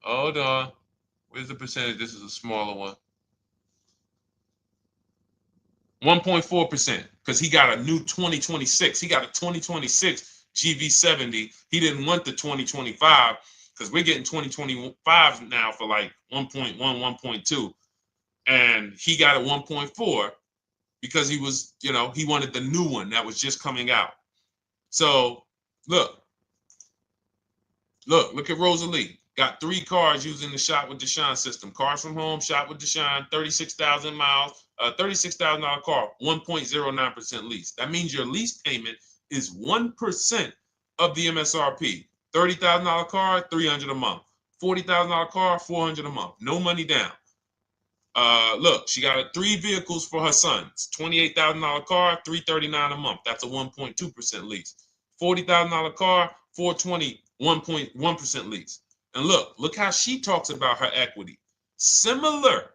Hold on. Where's the percentage? This is a smaller one. 1.4%, because he got a new 2026. He got a 2026 GV70. He didn't want the 2025 because we're getting 2025 now for like 1.1, 1.2. And he got a 1.4 because he was, he wanted the new one that was just coming out. So look at Rosalie. Got 3 cars using the Shop with Deshone system. Cars from home, Shop with Deshone, 36,000 miles, $36,000 car, 1.09% lease. That means your lease payment is 1% of the MSRP. $30,000 car, $300 a month. $40,000 car, $400 a month. No money down. Look, she got 3 vehicles for her sons. $28,000 car, $339 a month. That's a 1.2% lease. $40,000 car, $420, 1.1% lease. And look how she talks about her equity. Similar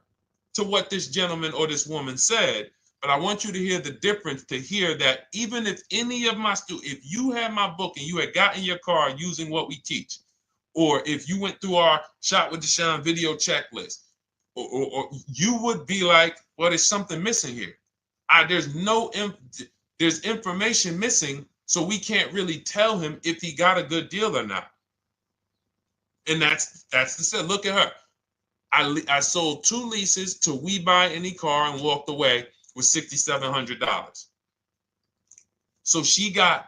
to what this gentleman or this woman said, but I want you to hear the difference, to hear that even if any of my students, if you had my book and you had gotten your car using what we teach, or if you went through our Shop with Deshone video checklist, or you would be like, well, there's something missing here. There's information missing, so we can't really tell him if he got a good deal or not. And that's the set. Look at her. I sold 2 leases to We Buy Any Car and walked away with $6,700. So she got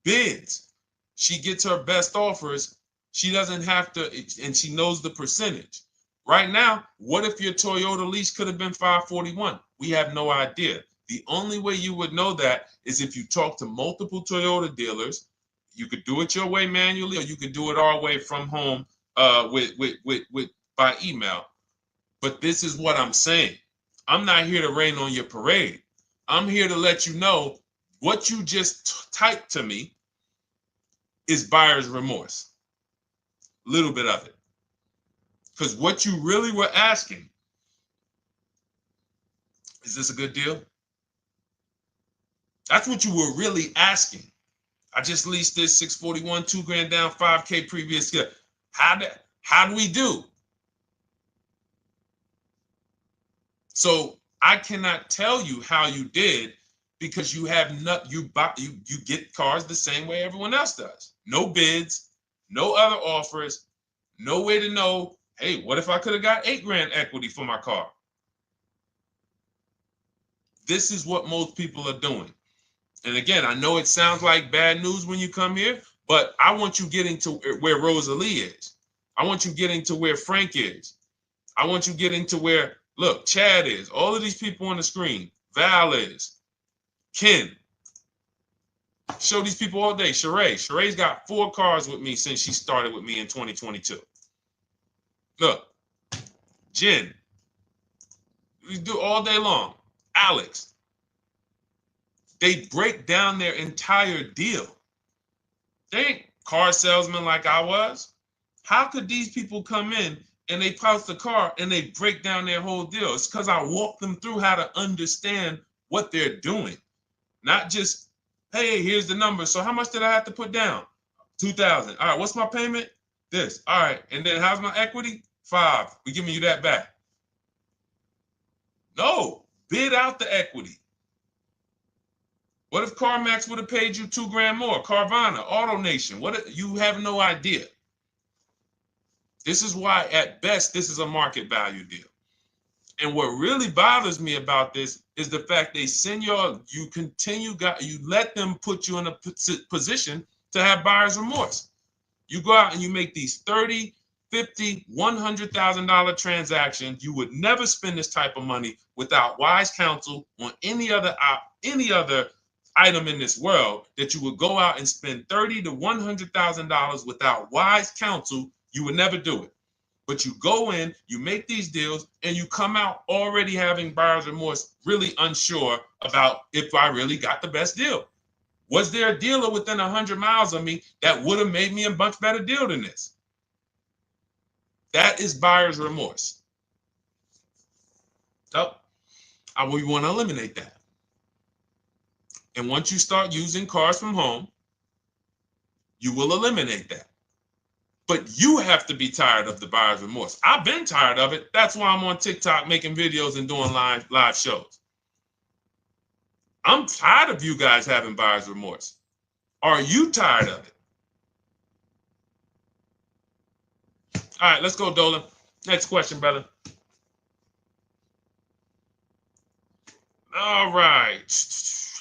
bids. She gets her best offers. She doesn't have to, and she knows the percentage. Right now, what if your Toyota lease could have been $541? We have no idea. The only way you would know that is if you talk to multiple Toyota dealers. You could do it your way manually, or you could do it our way from home with by email. But this is what I'm saying. I'm not here to rain on your parade. I'm here to let you know what you just typed to me is buyer's remorse. A little bit of it. Because what you really were asking, is this a good deal? That's what you were really asking. I just leased this 641, 2 grand down, 5K previous year. How do we do? So I cannot tell you how you did because you have not you get cars the same way everyone else does. No bids, no other offers, no way to know, hey, what if I could have got 8 grand equity for my car? This is what most people are doing. And again, I know it sounds like bad news when you come here, but I want you getting to where Rosalie is. I want you getting to where Frank is. I want you getting to where, look, Chad is. All of these people on the screen. Val is. Ken. Show these people all day. Sheree. Sheree's got 4 cars with me since she started with me in 2022. Look. Jen. We do all day long. Alex. They break down their entire deal. They ain't car salesmen like I was. How could these people come in and they pounce the car and they break down their whole deal? It's because I walk them through how to understand what they're doing. Not just, hey, here's the number. So how much did I have to put down? 2,000. All right, what's my payment? This. All right, and then how's my equity? 5. We're giving you that back. No, bid out the equity. What if CarMax would have paid you 2 grand more? Carvana, AutoNation, you have no idea. This is why, at best, this is a market value deal. And what really bothers me about this is the fact they send you let them put you in a position to have buyer's remorse. You go out and you make these $30,000, $50,000, $100,000 transactions. You would never spend this type of money without wise counsel on any other item in this world. That you would go out and spend $30,000 to $100,000 without wise counsel. You would never do it. But you go in, you make these deals, and you come out already having buyer's remorse, really unsure about if I really got the best deal. Was there a dealer within 100 miles of me that would have made me a much better deal than this? That is buyer's remorse. So we want to eliminate that. And once you start using cars from home, you will eliminate that. But you have to be tired of the buyer's remorse. I've been tired of it. That's why I'm on TikTok making videos and doing live shows. I'm tired of you guys having buyer's remorse. Are you tired of it? All right, let's go, Dolan. Next question, brother. All right.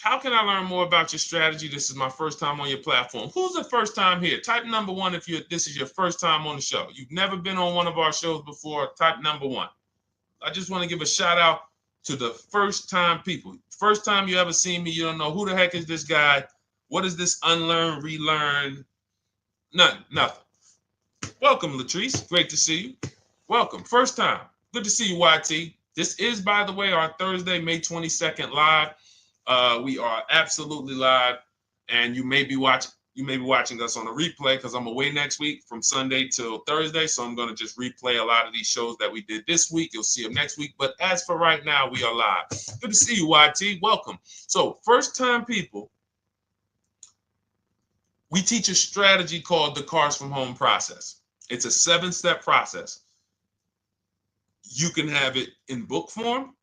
How can I learn more about your strategy? This is my first time on your platform. Who's the first time here? Type number 1 if this is your first time on the show. You've never been on one of our shows before. Type number 1. I just want to give a shout out to the first time people. First time you ever seen me, you don't know who the heck is this guy. What is this unlearn, relearn? Nothing. Welcome, Latrice. Great to see you. Welcome. First time. Good to see you, YT. This is, by the way, our Thursday, May 22nd live. We are absolutely live, and you may be watching us on a replay because I'm away next week from Sunday till Thursday. So I'm going to just replay a lot of these shows that we did this week. You'll see them next week. But as for right now, we are live. Good to see you, YT. Welcome. So first time people, we teach a strategy called the Cars from Home process. It's a 7-step process. You can have it in book form.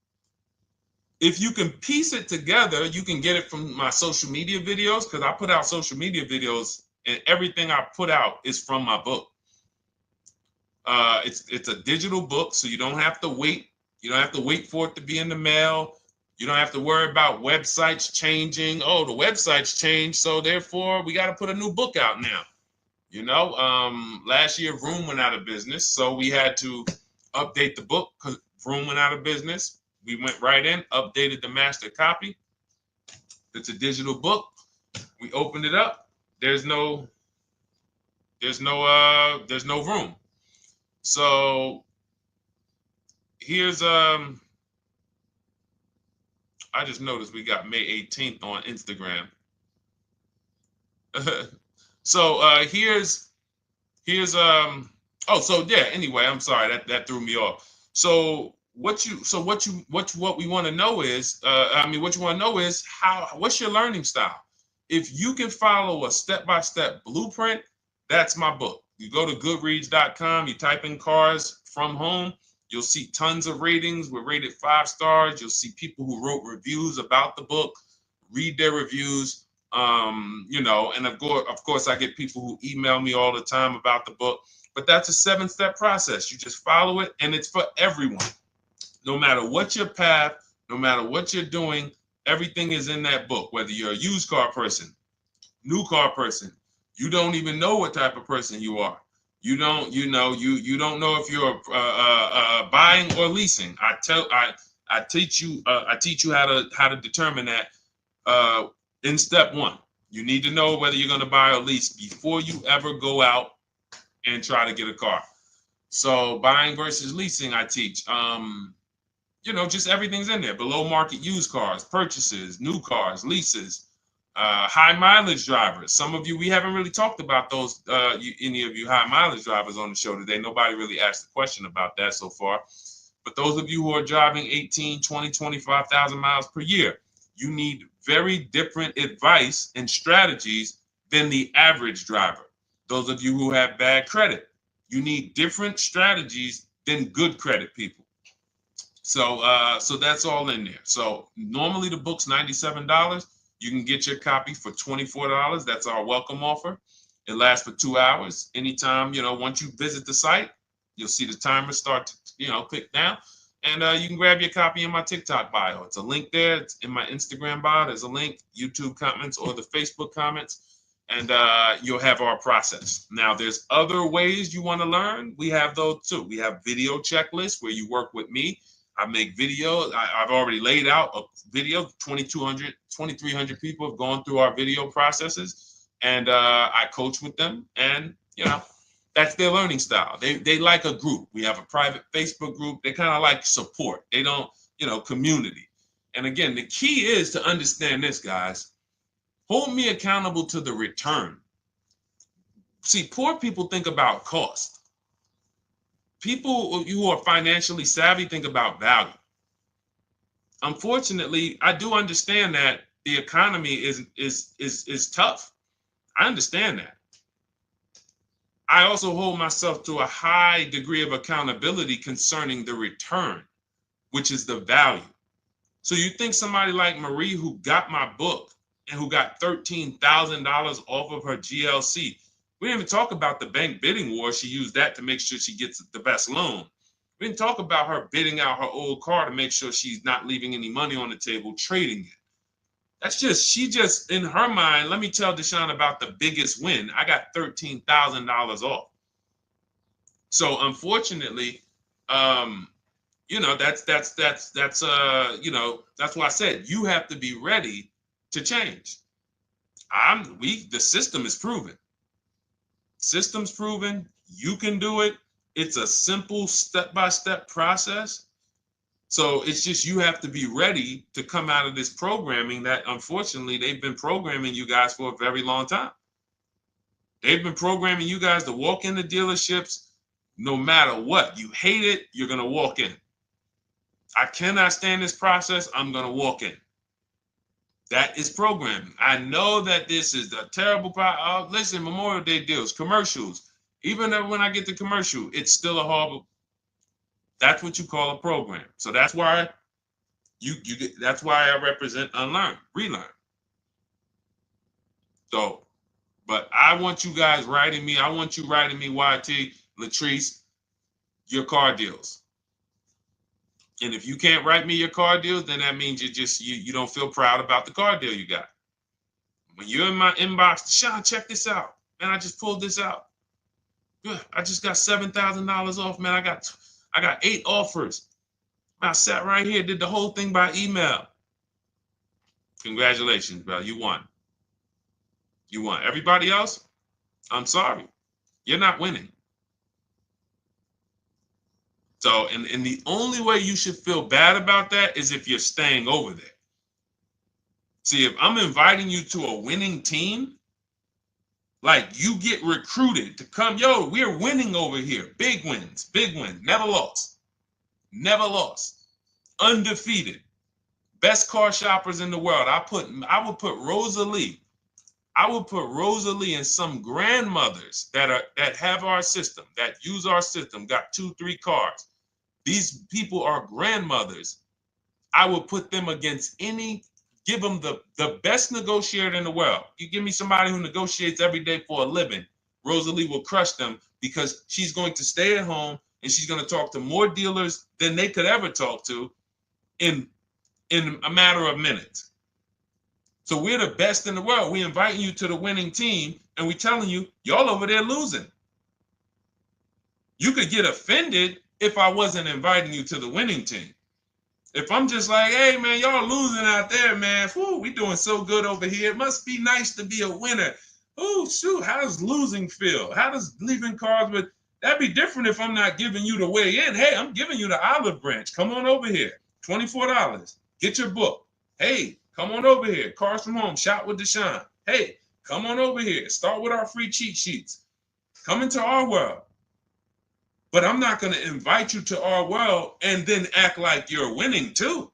If you can piece it together, you can get it from my social media videos, because I put out social media videos and everything I put out is from my book. It's a digital book, so you don't have to wait. You don't have to wait for it to be in the mail. You don't have to worry about websites changing. Oh, the website's changed, so therefore we got to put a new book out now. You know, last year Vroom went out of business, so we had to update the book because Vroom went out of business. We went right in, updated the master copy. It's a digital book. We opened it up. There's no room. So here's I just noticed we got May 18th on Instagram. So here's anyway, I'm sorry that threw me off. So what we want to know is what's your learning style? If you can follow a step-by-step blueprint, that's my book. You go to goodreads.com, you type in cars from home, you'll see tons of ratings. We're rated 5 stars. You'll see people who wrote reviews about the book, read their reviews. And of course, I get people who email me all the time about the book. But that's a 7-step process. You just follow it, and it's for everyone. No matter what your path, no matter what you're doing, everything is in that book. Whether you're a used car person, new car person, you don't even know what type of person you are. You don't know if you're buying or leasing. I teach you how to determine that in step 1. You need to know whether you're going to buy or lease before you ever go out and try to get a car. So buying versus leasing, I teach. Just everything's in there. Below market used cars, purchases, new cars, leases, high mileage drivers. Some of you, we haven't really talked about those, any of you high mileage drivers on the show today. Nobody really asked a question about that so far. But those of you who are driving 18, 20, 25,000 miles per year, you need very different advice and strategies than the average driver. Those of you who have bad credit, you need different strategies than good credit people. So that's all in there. So normally the book's $97. You can get your copy for $24. That's our welcome offer. It lasts for 2 hours. Anytime, once you visit the site, you'll see the timer start to, click down. And you can grab your copy in my TikTok bio. It's a link there. It's in my Instagram bio. There's a link, YouTube comments or the Facebook comments. And you'll have our process. Now, there's other ways you want to learn. We have those too. We have video checklists where you work with me. I make videos. I've already laid out a video. 2,300 people have gone through our video processes, and I coach with them. And that's their learning style. They like a group. We have a private Facebook group. They kind of like support. They don't, community. And again, the key is to understand this, guys. Hold me accountable to the return. See, poor people think about cost. People who are financially savvy think about value. Unfortunately, I do understand that the economy is tough. I understand that. I also hold myself to a high degree of accountability concerning the return, which is the value. So you think somebody like Marie, who got my book and who got $13,000 off of her GLC, we didn't even talk about the bank bidding war. She used that to make sure she gets the best loan. We didn't talk about her bidding out her old car to make sure she's not leaving any money on the table, trading it. She just, in her mind, let me tell Deshone about the biggest win. I got $13,000 off. So unfortunately, that's why I said you have to be ready to change. The system is proven. System's proven. You can do it. It's a simple step-by-step process. So it's just you have to be ready to come out of this programming that unfortunately they've been programming you guys for a very long time. They've been programming you guys to walk into dealerships no matter what. You hate it, you're going to walk in. I cannot stand this process, I'm going to walk in. That is programming. I know that this is the terrible part. Listen, Memorial Day deals, commercials. Even when I get the commercial, it's still a horrible. That's what you call a program. So that's why that's why I represent unlearn, relearn. So, but I want you guys writing me. I want you writing me, YT, Latrice, your car deals. And if you can't write me your car deals, then that means you don't feel proud about the car deal you got. When you're in my inbox, Deshone, check this out. Man, I just pulled this out. Good. I just got $7,000 off, man. I got 8 offers. I sat right here, did the whole thing by email. Congratulations, bro. You won. You won. Everybody else, I'm sorry. You're not winning. So, and the only way you should feel bad about that is if you're staying over there. See, if I'm inviting you to a winning team, like you get recruited to come, yo, we're winning over here. Big wins, never lost. Never lost. Undefeated. Best car shoppers in the world. I would put Rosalie I would put Rosalie and some grandmothers that have our system, that use our system, got 2-3 cars. These people are grandmothers. I would put them against give them the best negotiator in the world. You give me somebody who negotiates every day for a living, Rosalie will crush them because she's going to stay at home and she's going to talk to more dealers than they could ever talk to in a matter of minutes. So we're the best in the world. We inviting you to the winning team and we telling you, y'all over there losing. You could get offended if I wasn't inviting you to the winning team. If I'm just like, hey, man, y'all losing out there, man. Whew, we doing so good over here. It must be nice to be a winner. Oh, shoot, how does losing feel? How does leaving cars with... That'd be different if I'm not giving you the way in. Hey, I'm giving you the olive branch. Come on over here. $24. Get your book. Hey, come on over here. Cars from Home. Shop with Deshone. Hey, come on over here. Start with our free cheat sheets. Come into our world. But I'm not going to invite you to our world and then act like you're winning too.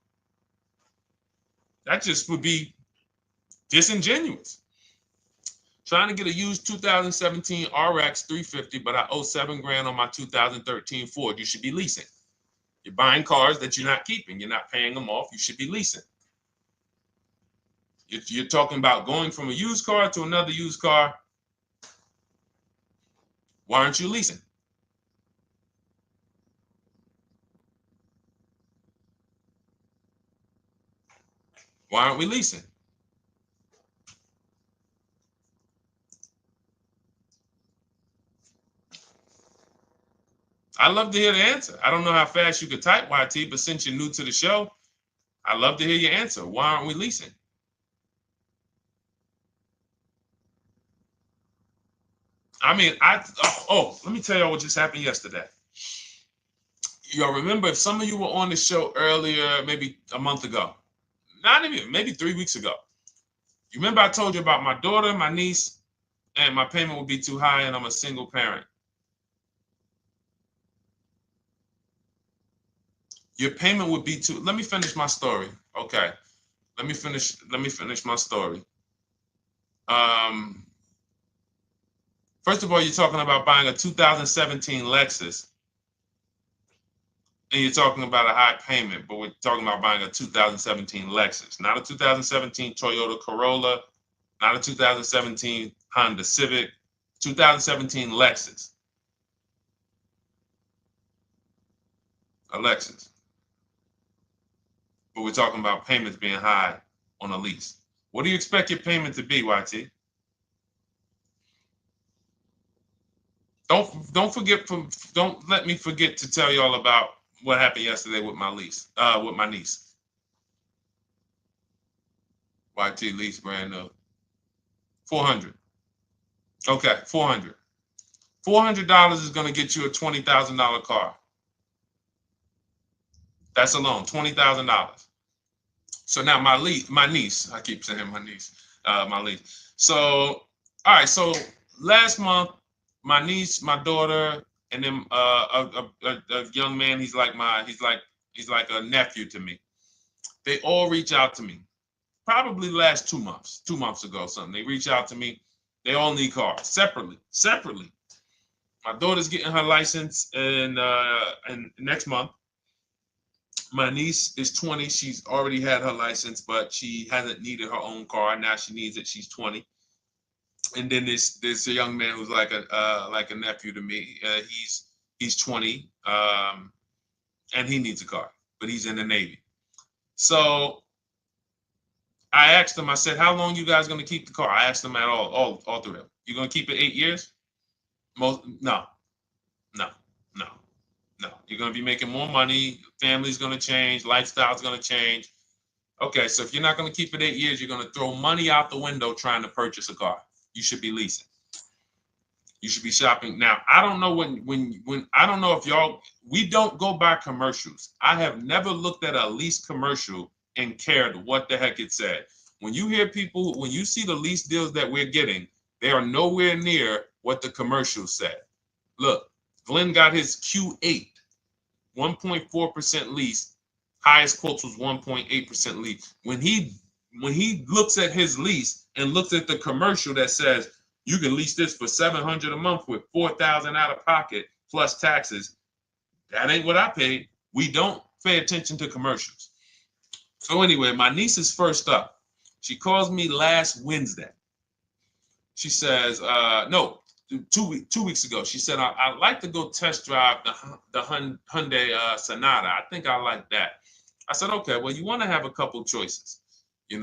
That just would be disingenuous. Trying to get a used 2017 RX 350, but I owe $7,000 on my 2013 Ford. You should be leasing. You're buying cars that you're not keeping. You're not paying them off. You should be leasing. You're talking about going from a used car to another used car. Why aren't you leasing? Why aren't we leasing? I'd love to hear the answer. I don't know how fast you could type, YT, but since you're new to the show, I'd love to hear your answer. Why aren't we leasing? I mean, let me tell y'all what just happened yesterday. Y'all remember, if some of you were on the show earlier, maybe a month ago, not even, maybe 3 weeks ago. You remember I told you about my daughter, my niece, and my payment would be too high and I'm a single parent. Your payment would be too, let me finish my story. Okay. Let me finish my story. First of all, you're talking about buying a 2017 Lexus. And you're talking about a high payment, but we're talking about buying a 2017 Lexus, not a 2017 Toyota Corolla, not a 2017 Honda Civic, 2017 Lexus. A Lexus. But we're talking about payments being high on a lease. What do you expect your payment to be, YT? Don't let me forget to tell y'all about what happened yesterday with my niece. YT lease brand new. 400. Okay, 400. $400 is going to get you a $20,000 car. That's alone, $20,000. So now my niece, I keep saying my niece, my lease. So, all right, so last month, my niece, my daughter, and then a young man, he's like a nephew to me. They all reach out to me. Probably last 2 months, 2 months ago, something. They reach out to me. They all need cars separately. My daughter's getting her license in next month. My niece is 20. She's already had her license, but she hasn't needed her own car. Now she needs it. She's 20. And then there's a young man who's like a nephew to me. He's 20, and he needs a car, but he's in the Navy. So I asked him. I said, "How long you guys gonna keep the car?" I asked him at all three of them. You gonna keep it 8 years? No. You're gonna be making more money. Family's gonna change. Lifestyle's gonna change. Okay, so if you're not gonna keep it 8 years, you're gonna throw money out the window trying to purchase a car. You should be leasing. You should be shopping. Now, I don't know when I don't know if we don't go by commercials. I have never looked at a lease commercial and cared what the heck it said. When you see the lease deals that we're getting, they are nowhere near what the commercial said. Look, Glenn got his Q8, 1.4% lease. Highest quotes was 1.8% lease. When he when he looks at his lease and looks at the commercial that says you can lease this for $700 a month with $4,000 out of pocket plus taxes, that ain't what I paid. We don't pay attention to commercials. So anyway, my niece is first up. She calls me last Wednesday. She says, no, 2 weeks ago. She said, I'd like to go test drive the Hyundai Sonata. I think I like that. I said, okay, well, you want to have a couple choices.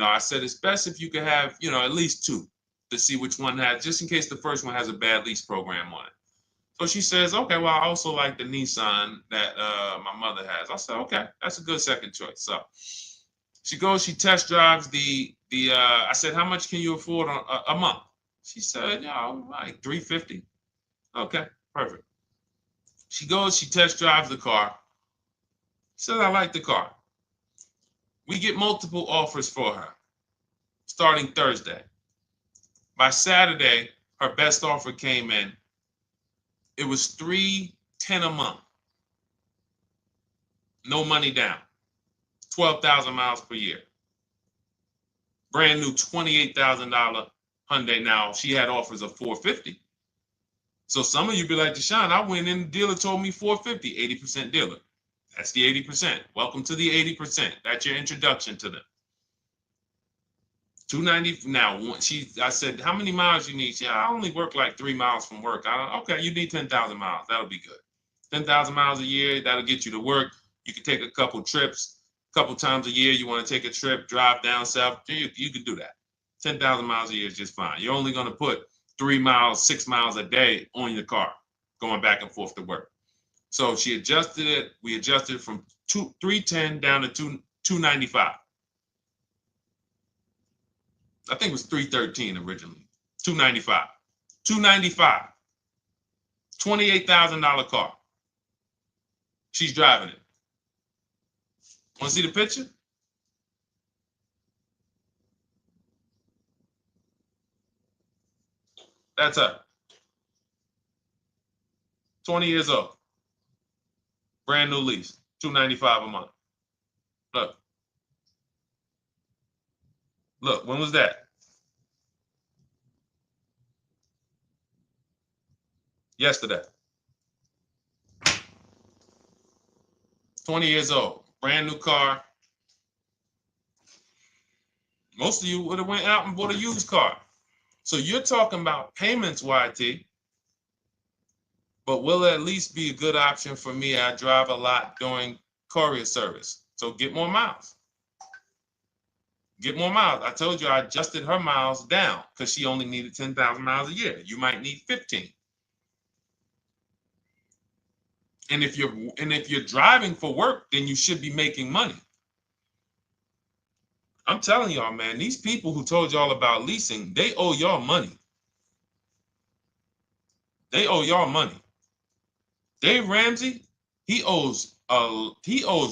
I said, it's best if you could have, at least two to see which one has, just in case the first one has a bad lease program on it. So she says, okay, well, I also like the Nissan that my mother has. I said, okay, that's a good second choice. So she goes, she test drives I said, how much can you afford a month? She said, like $350. Okay, perfect. She goes, she test drives the car. Says, I like the car. We get multiple offers for her starting Thursday. By Saturday, her best offer came in. It was $310 a month. No money down. 12,000 miles per year. Brand new $28,000 Hyundai. Now, she had offers of $450. So some of you be like, Deshone, I went in, the dealer told me $450, 80% dealer. That's the 80%. Welcome to the 80%. That's your introduction to them. $290. Now, I said, how many miles you need? I only work like 3 miles from work. Okay, you need 10,000 miles. That'll be good. 10,000 miles a year, that'll get you to work. You can take a couple trips, a couple times a year. You want to take a trip, drive down south. You can do that. 10,000 miles a year is just fine. You're only going to put 3 miles, 6 miles a day on your car, going back and forth to work. So she adjusted it. We adjusted it from $310 down to $295. I think it was $313 originally. $295. $295. $28,000 car. She's driving it. Want to see the picture? That's her. 20 years old. Brand new lease. $295 a month. Look. Look, when was that? Yesterday. 20 years old. Brand new car. Most of you would have went out and bought a used car. So you're talking about payments, YT. But will it at least be a good option for me? I drive a lot during courier service. So get more miles. Get more miles. I told you I adjusted her miles down because she only needed 10,000 miles a year. You might need 15. And if you're driving for work, then you should be making money. I'm telling y'all, man, these people who told y'all about leasing, they owe y'all money. They owe y'all money. Dave Ramsey, he owes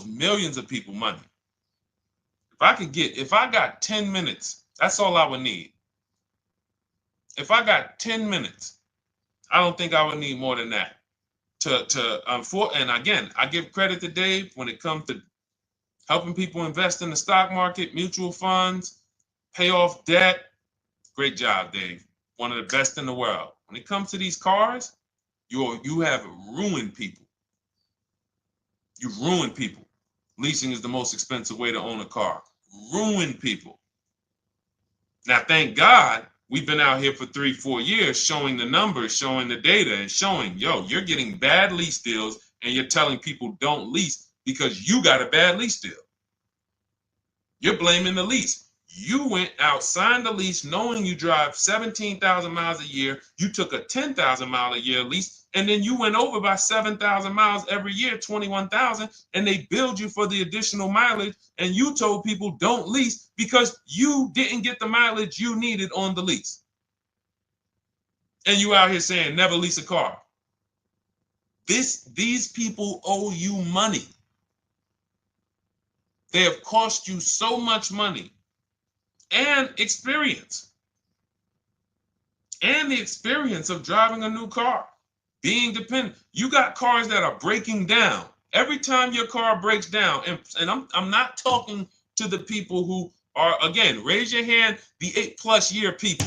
millions of people money. If I got 10 minutes, that's all I would need. If I got 10 minutes, I don't think I would need more than that. And again, I give credit to Dave when it comes to helping people invest in the stock market, mutual funds, pay off debt. Great job, Dave. One of the best in the world. When it comes to these cars, you have ruined people. You've ruined people. Leasing is the most expensive way to own a car. Ruined people. Now, thank God, we've been out here for 3-4 years showing the numbers, showing the data, and showing, you're getting bad lease deals, and you're telling people don't lease because you got a bad lease deal. You're blaming the lease. You went out, signed the lease, knowing you drive 17,000 miles a year. You took a 10,000 mile a year lease, and then you went over by 7,000 miles every year, 21,000, and they billed you for the additional mileage, and you told people don't lease because you didn't get the mileage you needed on the lease. And you out here saying never lease a car. These people owe you money. They have cost you so much money and experience. And the experience of driving a new car, being dependent. You got cars that are breaking down. Every time your car breaks down, and I'm not talking to the people who Or again, raise your hand, the 8+ year people.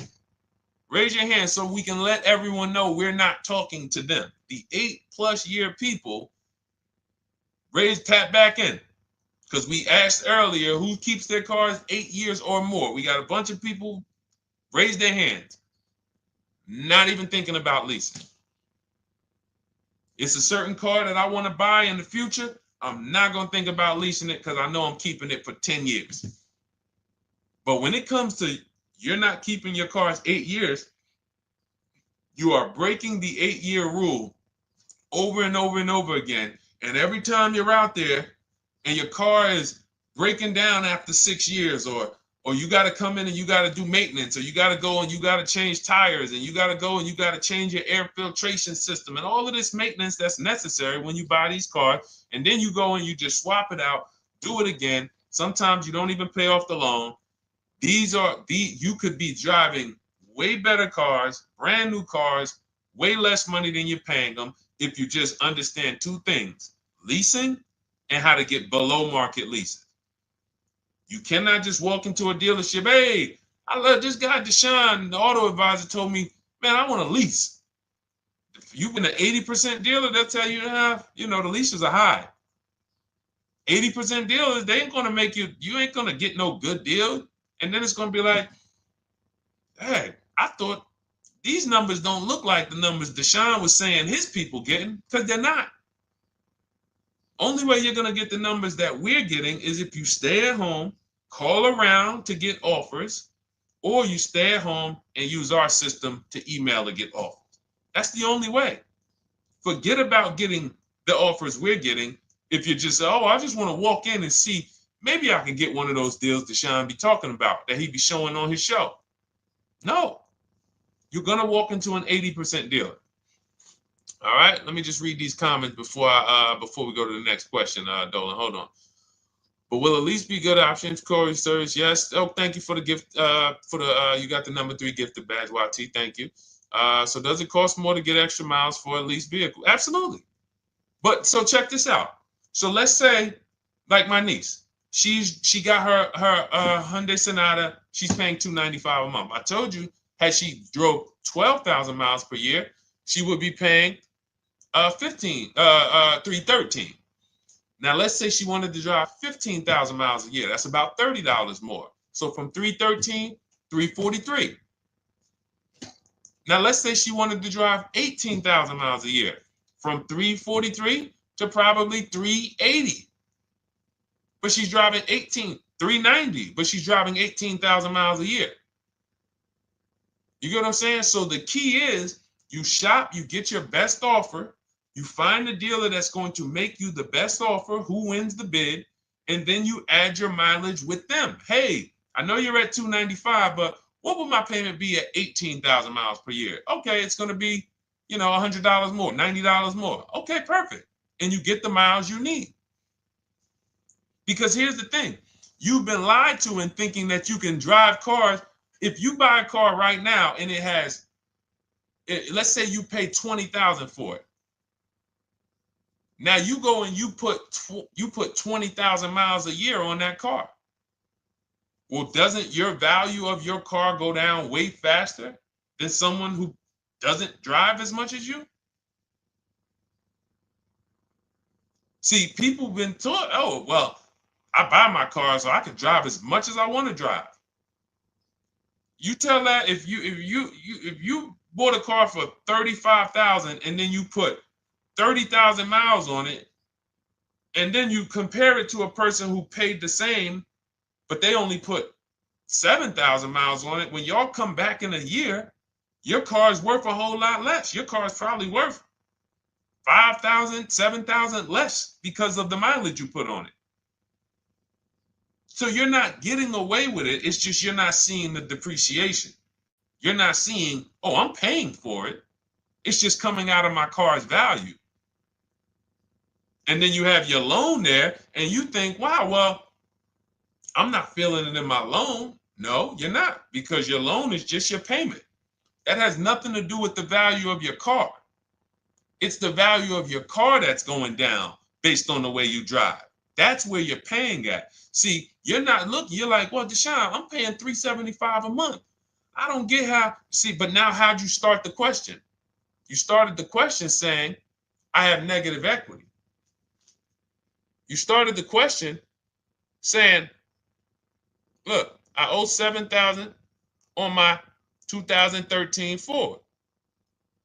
Raise your hand so we can let everyone know we're not talking to them. The 8+ year people, tap back in. Because we asked earlier who keeps their cars 8 years or more. We got a bunch of people raise their hands. Not even thinking about leasing. It's a certain car that I want to buy in the future. I'm not going to think about leasing it because I know I'm keeping it for 10 years. But when it comes to you're not keeping your cars 8 years, you are breaking the 8-year rule over and over and over again. And every time you're out there and your car is breaking down after 6 years, or you got to come in and you got to do maintenance, or you got to go and you got to change tires, and you got to go and you got to change your air filtration system, and all of this maintenance that's necessary when you buy these cars, and then you go and you just swap it out, do it again. Sometimes you don't even pay off the loan. You could be driving way better cars, brand new cars, way less money than you're paying them if you just understand 2 things: leasing and how to get below market leases. You cannot just walk into a dealership. Hey, I love this guy, Deshone, the auto advisor, told me, man, I want a lease. If you've been an 80% dealer, they'll tell you, the leases are high. 80% dealers, they ain't going to make you ain't going to get no good deal. And then it's going to be like, hey, I thought these numbers don't look like the numbers Deshone was saying his people getting, because they're not. Only way you're going to get the numbers that we're getting is if you stay at home, call around to get offers, or you stay at home and use our system to email to get offers. That's the only way. Forget about getting the offers we're getting. If you just say, oh, I just want to walk in and see, maybe I can get one of those deals Deshone be talking about that he be showing on his show. No, you're going to walk into an 80% dealer. All right, let me just read these comments before we go to the next question, Dolan. Hold on. But will at least be good options, Corey Service? Yes. Oh, thank you for the gift. You got the number 3 gifted badge, YT. Thank you. So does it cost more to get extra miles for a leased vehicle? Absolutely. But so check this out. So let's say, like my niece, she got her Hyundai Sonata. She's paying $295 a month. I told you, had she drove 12,000 miles per year, she would be paying $313. Now let's say she wanted to drive 15,000 miles a year. That's about $30 more. So from $313, $343. Now let's say she wanted to drive 18,000 miles a year, from $343 to probably $380. But she's driving $390, but she's driving 18,000 miles a year. You get what I'm saying? So the key is you shop, you get your best offer, you find the dealer that's going to make you the best offer, who wins the bid, and then you add your mileage with them. Hey, I know you're at $295, but what would my payment be at 18,000 miles per year? Okay, it's going to be, $100 more, $90 more. Okay, perfect. And you get the miles you need. Because here's the thing. You've been lied to in thinking that you can drive cars. If you buy a car right now and it has, let's say you pay $20,000 for it. Now you go and you put 20,000 miles a year on that car. Well, doesn't your value of your car go down way faster than someone who doesn't drive as much as you? See, people have been taught, oh, well, I buy my car so I can drive as much as I want to drive. You tell that if you bought a car for $35,000 and then you put 30,000 miles on it, and then you compare it to a person who paid the same, but they only put 7,000 miles on it. When y'all come back in a year, your car is worth a whole lot less. Your car is probably worth 5,000, 7,000 less because of the mileage you put on it. So you're not getting away with it. It's just you're not seeing the depreciation. You're not seeing, oh, I'm paying for it. It's just coming out of my car's value. And then you have your loan there and you think, wow, well, I'm not feeling it in my loan. No, you're not, because your loan is just your payment. That has nothing to do with the value of your car. It's the value of your car that's going down based on the way you drive. That's where you're paying at. See, you're not looking, you're like, well, Deshone, I'm paying $375 a month. I don't get how, see, but now how'd you start the question? You started the question saying, I have negative equity. You started the question saying, look, I owe $7,000 on my 2013 Ford.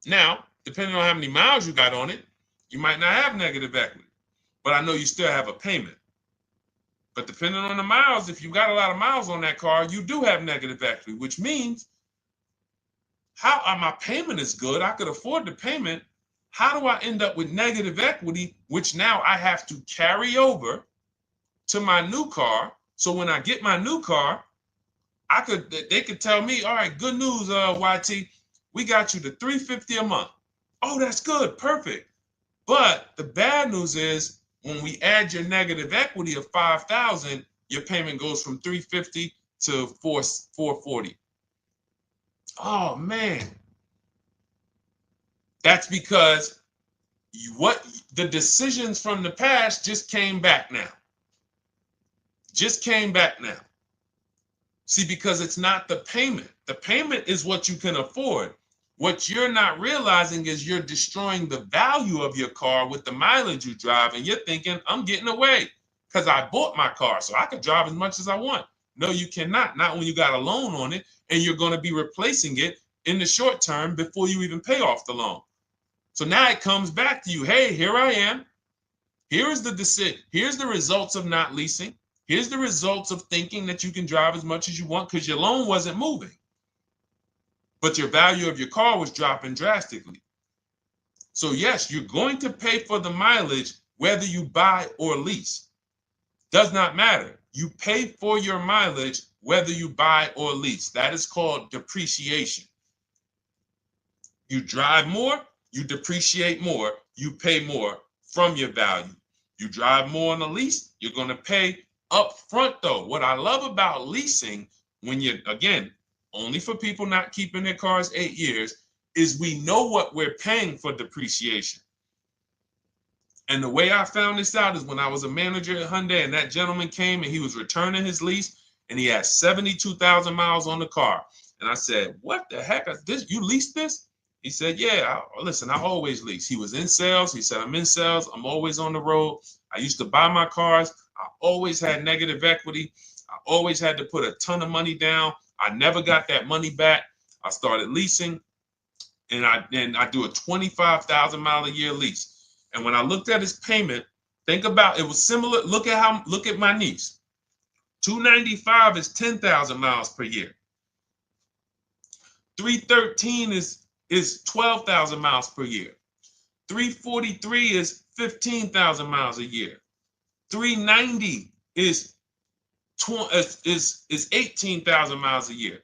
Now, depending on how many miles you got on it, you might not have negative equity, but I know you still have a payment. But depending on the miles, if you got a lot of miles on that car, you do have negative equity, which means my payment is good. I could afford the payment. How do I end up with negative equity, which now I have to carry over to my new car? So when I get my new car, they could tell me, all right, good news, YT, we got you to $350 a month. Oh, that's good, perfect. But the bad news is when we add your negative equity of $5,000, your payment goes from $350 to $440. Oh man, that's because the decisions from the past just came back now. Just came back now. See, because it's not the payment. The payment is what you can afford. What you're not realizing is you're destroying the value of your car with the mileage you drive, and you're thinking, I'm getting away because I bought my car so I could drive as much as I want. No, you cannot. Not when you got a loan on it, and you're going to be replacing it in the short term before you even pay off the loan. So now it comes back to you. Hey, here I am. Here is the decision. Here's the results of not leasing. Here's the results of thinking that you can drive as much as you want because your loan wasn't moving. But your value of your car was dropping drastically. So yes, you're going to pay for the mileage whether you buy or lease. Does not matter. You pay for your mileage whether you buy or lease. That is called depreciation. You drive more, you depreciate more, you pay more from your value. You drive more on a lease, you're going to pay up front though. What I love about leasing, when you're, again, only for people not keeping their cars 8 years, is we know what we're paying for depreciation. And the way I found this out is when I was a manager at Hyundai and that gentleman came and he was returning his lease and he had 72,000 miles on the car. And I said, what the heck is this? You leased this? He said, yeah, listen, I always lease. He was in sales. He said, I'm in sales. I'm always on the road. I used to buy my cars. I always had negative equity. I always had to put a ton of money down. I never got that money back. I started leasing, and I do a 25,000 mile a year lease. And when I looked at his payment, think about it was similar. Look at my niece. 295 is 10,000 miles per year. 313 is 12,000 miles per year. 343 is 15,000 miles a year. 390 is 18,000 miles a year.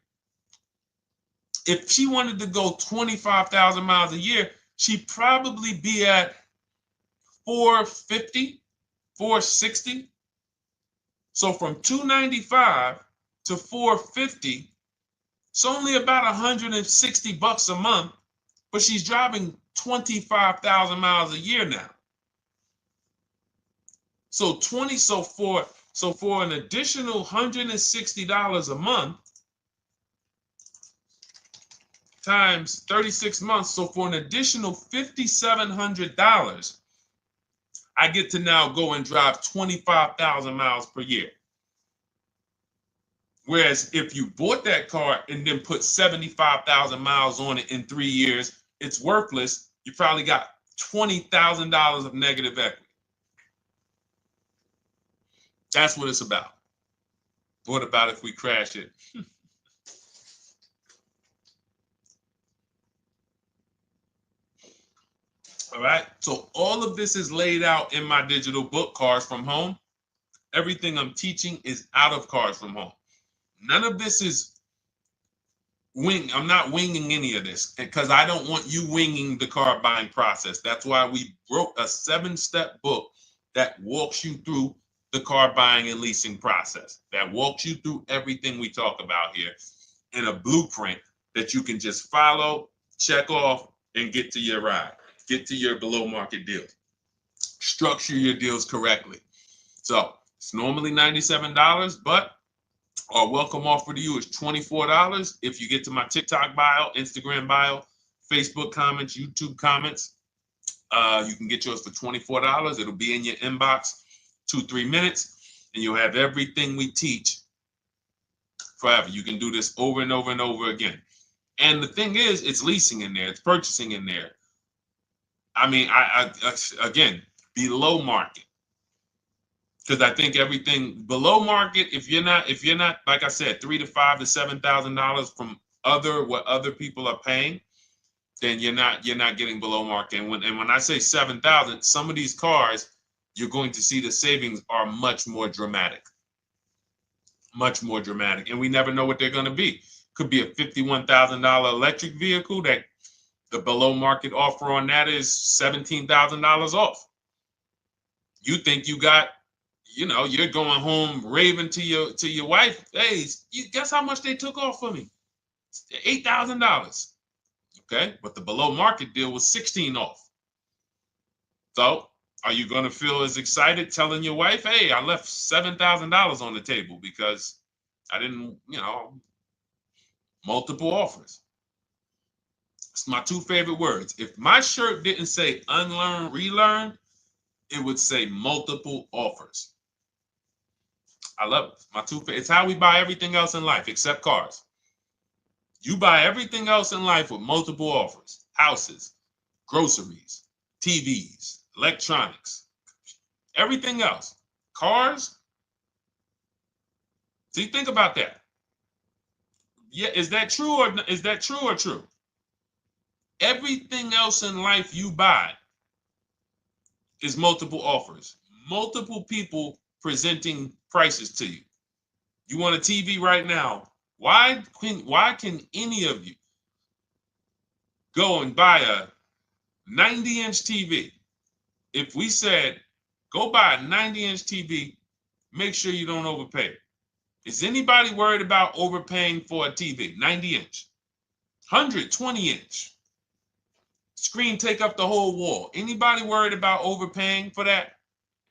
If she wanted to go 25,000 miles a year, she'd probably be at 450, 460. So from 295 to 450, it's only about 160 bucks a month, but she's driving 25,000 miles a year now. So for an additional $160 a month times 36 months, so for an additional $5,700, I get to now go and drive 25,000 miles per year. Whereas if you bought that car and then put 75,000 miles on it in 3 years, it's worthless. You probably got $20,000 of negative equity. That's what it's about. What about if we crash it? All right. So all of this is laid out in my digital book, Cars from Home. Everything I'm teaching is out of Cars from Home. None of this is I'm not winging any of this because I don't want you winging the car buying process. That's why we wrote a 7-step book that walks you through the car buying and leasing process, that walks you through everything we talk about here in a blueprint that you can just follow, check off, and get to your ride, get to your below market deal. Structure your deals correctly. So it's normally $97, but our welcome offer to you is $24 if you get to my TikTok bio, Instagram bio, Facebook comments, YouTube comments. You can get yours for $24. It'll be in your inbox 2-3 minutes, and you'll have everything we teach forever. You can do this over and over and over again. And the thing is, it's leasing in there, it's purchasing in there. I mean, I again, below market. Because I think everything below market, if you're not, like I said, $3,000 to $5,000 to $7,000 from what other people are paying, then you're not getting below market. And when I say 7,000, some of these cars, you're going to see the savings are much more dramatic, and we never know what they're going to be. Could be a $51,000 electric vehicle that the below market offer on that is $17,000 off. You think you got, you're going home raving to your wife. Hey, you guess how much they took off for me? $8,000. Okay, but the below market deal was 16 off. So are you going to feel as excited telling your wife, hey, I left $7,000 on the table because I didn't, multiple offers. It's my two favorite words. If my shirt didn't say unlearn, relearn, it would say multiple offers. I love it. My two favorite. It's how we buy everything else in life except cars. You buy everything else in life with multiple offers. Houses, groceries, TVs, electronics, everything else. Cars. See, think about that. Yeah, is that true or true? Everything else in life you buy is multiple offers. Multiple people presenting prices to you. You want a TV right now. Why can any of you go and buy a 90-inch TV? If we said, go buy a 90-inch TV, make sure you don't overpay. Is anybody worried about overpaying for a TV? 90-inch, 120-inch. Screen take up the whole wall. Anybody worried about overpaying for that?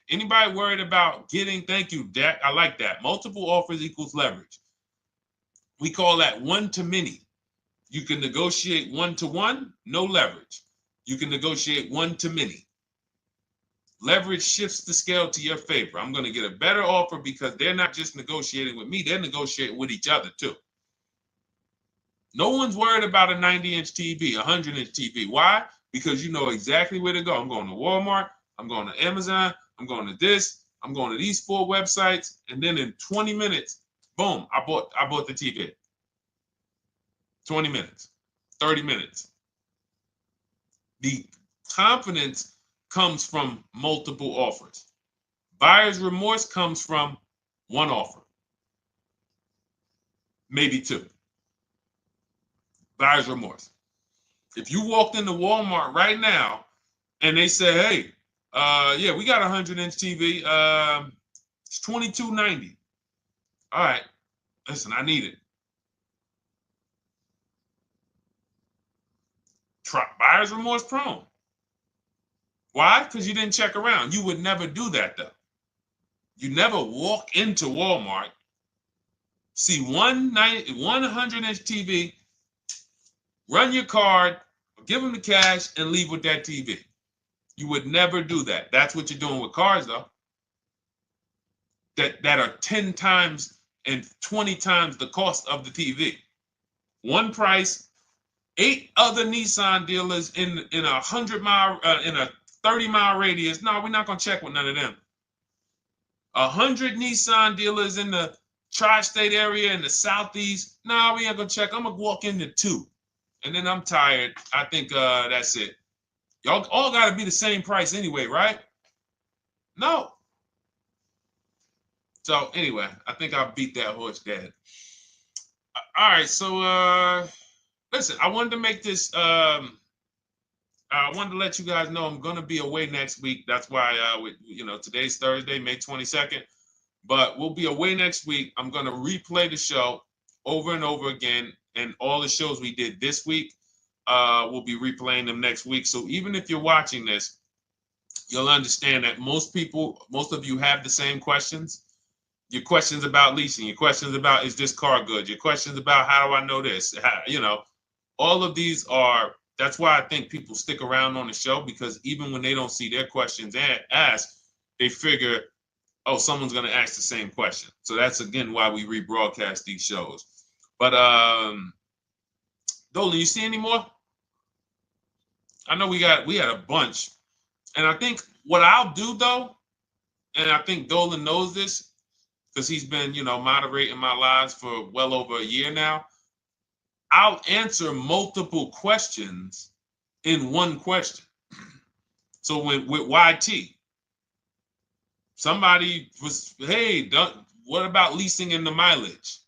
Anybody worried about getting, thank you, Dak, I like that. Multiple offers equals leverage. We call that one-to-many. You can negotiate one-to-one, no leverage. You can negotiate one-to-many. Leverage shifts the scale to your favor. I'm going to get a better offer because they're not just negotiating with me, they're negotiating with each other too. No one's worried about a 90-inch TV, a 100-inch TV. Why? Because you know exactly where to go. I'm going to Walmart, I'm going to Amazon, I'm going to this, I'm going to these 4 websites, and then in 20 minutes, boom, I bought the TV. 20 minutes, 30 minutes. The confidence comes from multiple offers. Buyer's remorse comes from one offer, maybe 2. Buyer's remorse. If you walked into Walmart right now and they say, hey, yeah, we got a 100-inch TV. It's $22.90. All right, listen, I need it. Buyer's remorse prone. Why? Because you didn't check around. You would never do that, though. You never walk into Walmart, see one 100-inch TV, run your card, give them the cash, and leave with that TV. You would never do that. That's what you're doing with cars, though. That are 10 times and 20 times the cost of the TV. One price, 8 other Nissan dealers in a 100-mile, in a 30-mile radius. No, we're not gonna check with none of them. 100 Nissan dealers in the tri-state area in the southeast. No, we ain't gonna check. I'm gonna walk into 2, and then I'm tired. I think that's it. Y'all all gotta be the same price anyway, right? No. So anyway, I think I beat that horse dead. All right, so listen, I wanted to make this. I wanted to let you guys know I'm gonna be away next week. That's why, today's Thursday, May 22nd, but we'll be away next week. I'm gonna replay the show over and over again, and all the shows we did this week, we'll be replaying them next week. So even if you're watching this, you'll understand that most of you have the same questions. Your questions about leasing, your questions about, is this car good? Your questions about, how do I know this? All of these are, that's why I think people stick around on the show, because even when they don't see their questions asked, they figure, oh, someone's going to ask the same question. So that's, again, why we rebroadcast these shows. But Dolan, you see any more? I know we had a bunch. And I think what I'll do, though, and I think Dolan knows this because he's been, moderating my lives for well over a year now, I'll answer multiple questions in one question. So with YT, somebody was, hey, what about leasing in the mileage?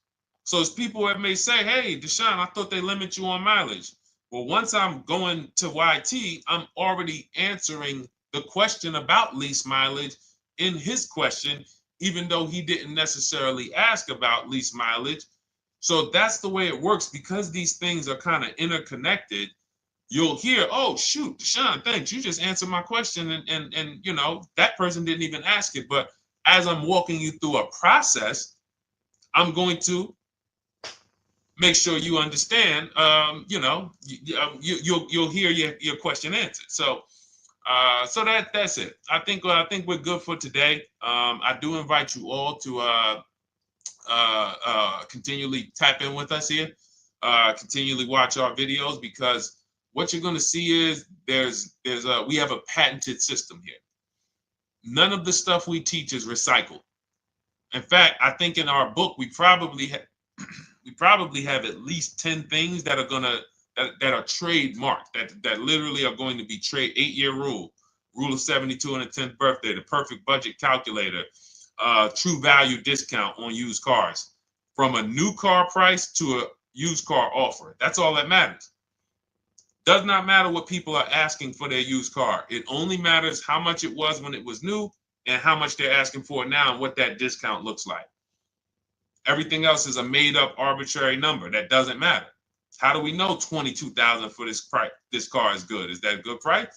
So it's people that may say, hey, Deshone, I thought they limit you on mileage. Well, once I'm going to YT, I'm already answering the question about lease mileage in his question, even though he didn't necessarily ask about lease mileage. So that's the way it works. Because these things are kind of interconnected, you'll hear, oh, shoot, Deshone, thanks. You just answered my question. And that person didn't even ask it. But as I'm walking you through a process, I'm going to make sure you understand, you'll hear your question answered. So that's it. I think we're good for today. I do invite you all to continually tap in with us here, continually watch our videos, because what you're going to see is we have a patented system here. None of the stuff we teach is recycled. In fact, I think in our book we probably have at least 10 things that are that are trademarked, that literally are going to be 8-year rule of 72 and the 10th birthday, the perfect budget calculator, true value discount on used cars, from a new car price to a used car offer. That's all that matters. Does not matter what people are asking for their used car. It only matters how much it was when it was new and how much they're asking for it now and what that discount looks like. Everything else is a made-up arbitrary number that doesn't matter. How do we know $22,000 for this price? This car is good. Is that a good price?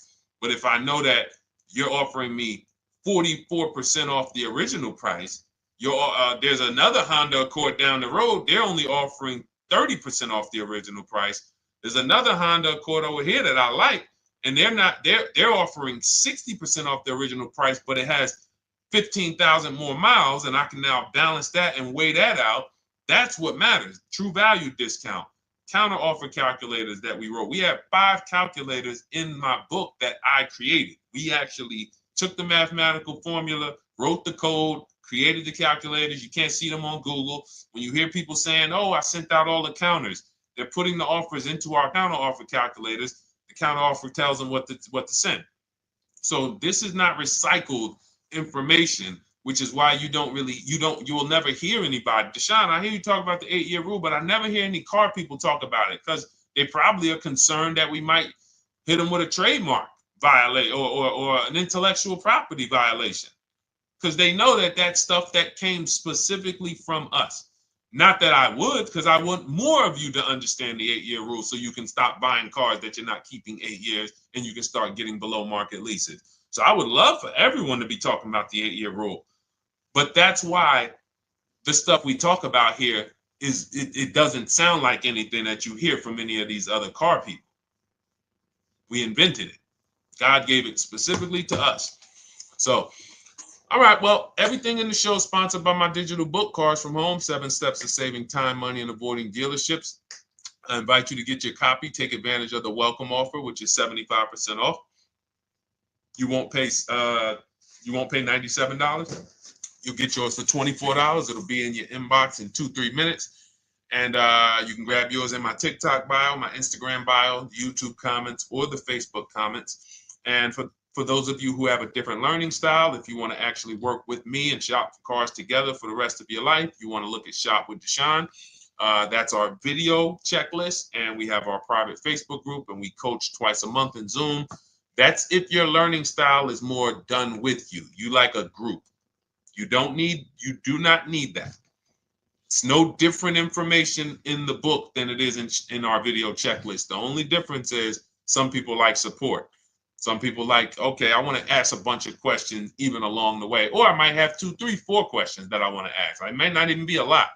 But if I know that you're offering me 44% off the original price, there's another Honda Accord down the road. They're only offering 30% off the original price. There's another Honda Accord over here that I like, and they're offering 60% off the original price, but it has 15,000 more miles, and I can now balance that and weigh that out. That's what matters. True value discount, counter offer calculators that we wrote. We have 5 calculators in my book that I created. We actually took the mathematical formula, wrote the code, created the calculators. You can't see them on Google. When you hear people saying, oh, I sent out all the counters, they're putting the offers into our counter offer calculators. The counter offer tells them what to send. So this is not recycled information, which is why you will never hear anybody. Deshone, I hear you talk about the 8-year rule, but I never hear any car people talk about it, because they probably are concerned that we might hit them with a trademark violation or an intellectual property violation, because they know that that's stuff that came specifically from us. Not that I would, because I want more of you to understand the 8-year rule, so you can stop buying cars that you're not keeping 8 years and you can start getting below market leases. So I would love for everyone to be talking about the 8-year rule. But that's why the stuff we talk about here it doesn't sound like anything that you hear from any of these other car people. We invented it. God gave it specifically to us. So, all right, well, everything in the show is sponsored by my digital book, Cars from Home, 7 Steps to Saving Time, Money, and Avoiding Dealerships. I invite you to get your copy. Take advantage of the welcome offer, which is 75% off. You won't pay $97. You'll get yours for $24. It'll be in your inbox in 2-3 minutes. And you can grab yours in my TikTok bio, my Instagram bio, YouTube comments, or the Facebook comments. And for those of you who have a different learning style, if you want to actually work with me and shop for cars together for the rest of your life, you want to look at Shop with Deshone. That's our video checklist. And we have our private Facebook group, and we coach twice a month in Zoom. That's if your learning style is more done with you. You like a group. You do not need that. It's no different information in the book than it is in our video checklist. The only difference is some people like support. Some people like, okay, I want to ask a bunch of questions even along the way, or I might have 2, 3, 4 questions that I want to ask. It may not even be a lot.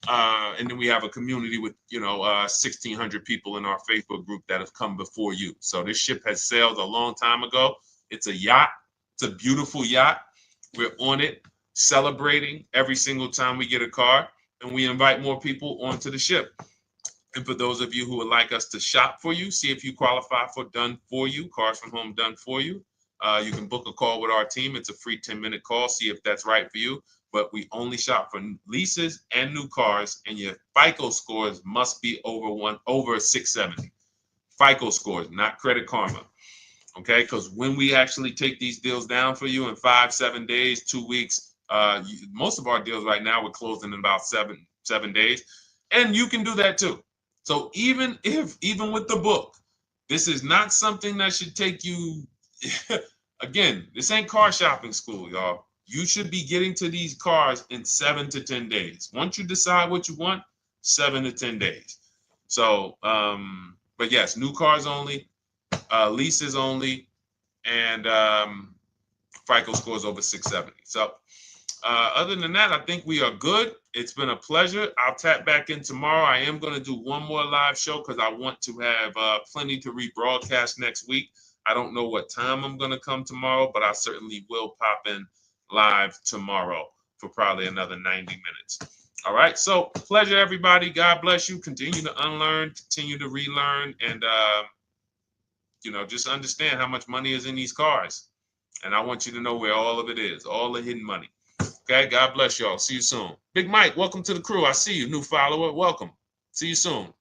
And then we have a community with 1,600 people in our Facebook group that have come before you. So this ship has sailed a long time ago. It's a yacht. It's a beautiful yacht. We're on it, celebrating every single time we get a car, and we invite more people onto the ship. And for those of you who would like us to shop for you, see if you qualify for done for you, cars from home done for you. You can book a call with our team. It's a free 10-minute call. See if that's right for you. But we only shop for leases and new cars, and your FICO scores must be over 670. FICO scores, not Credit Karma. Okay, because when we actually take these deals down for you in 5, 7 days, 2 weeks, most of our deals right now we're closing in about seven days, and you can do that too. So even with the book, this is not something that should take you. Again, this ain't car shopping school, y'all. You should be getting to these cars in 7 to 10 days. Once you decide what you want, 7 to 10 days. So, but yes, new cars only, leases only, and FICO scores over 670. So other than that, I think we are good. It's been a pleasure. I'll tap back in tomorrow. I am going to do one more live show because I want to have plenty to rebroadcast next week. I don't know what time I'm going to come tomorrow, but I certainly will pop in live tomorrow for probably another 90 minutes. All right. So pleasure, everybody. God bless you. Continue to unlearn, continue to relearn, and just understand how much money is in these cars. And I want you to know where all of it is, all the hidden money. Okay, God bless y'all. See you soon. Big Mike, welcome to the crew. I see you, new follower. Welcome. See you soon.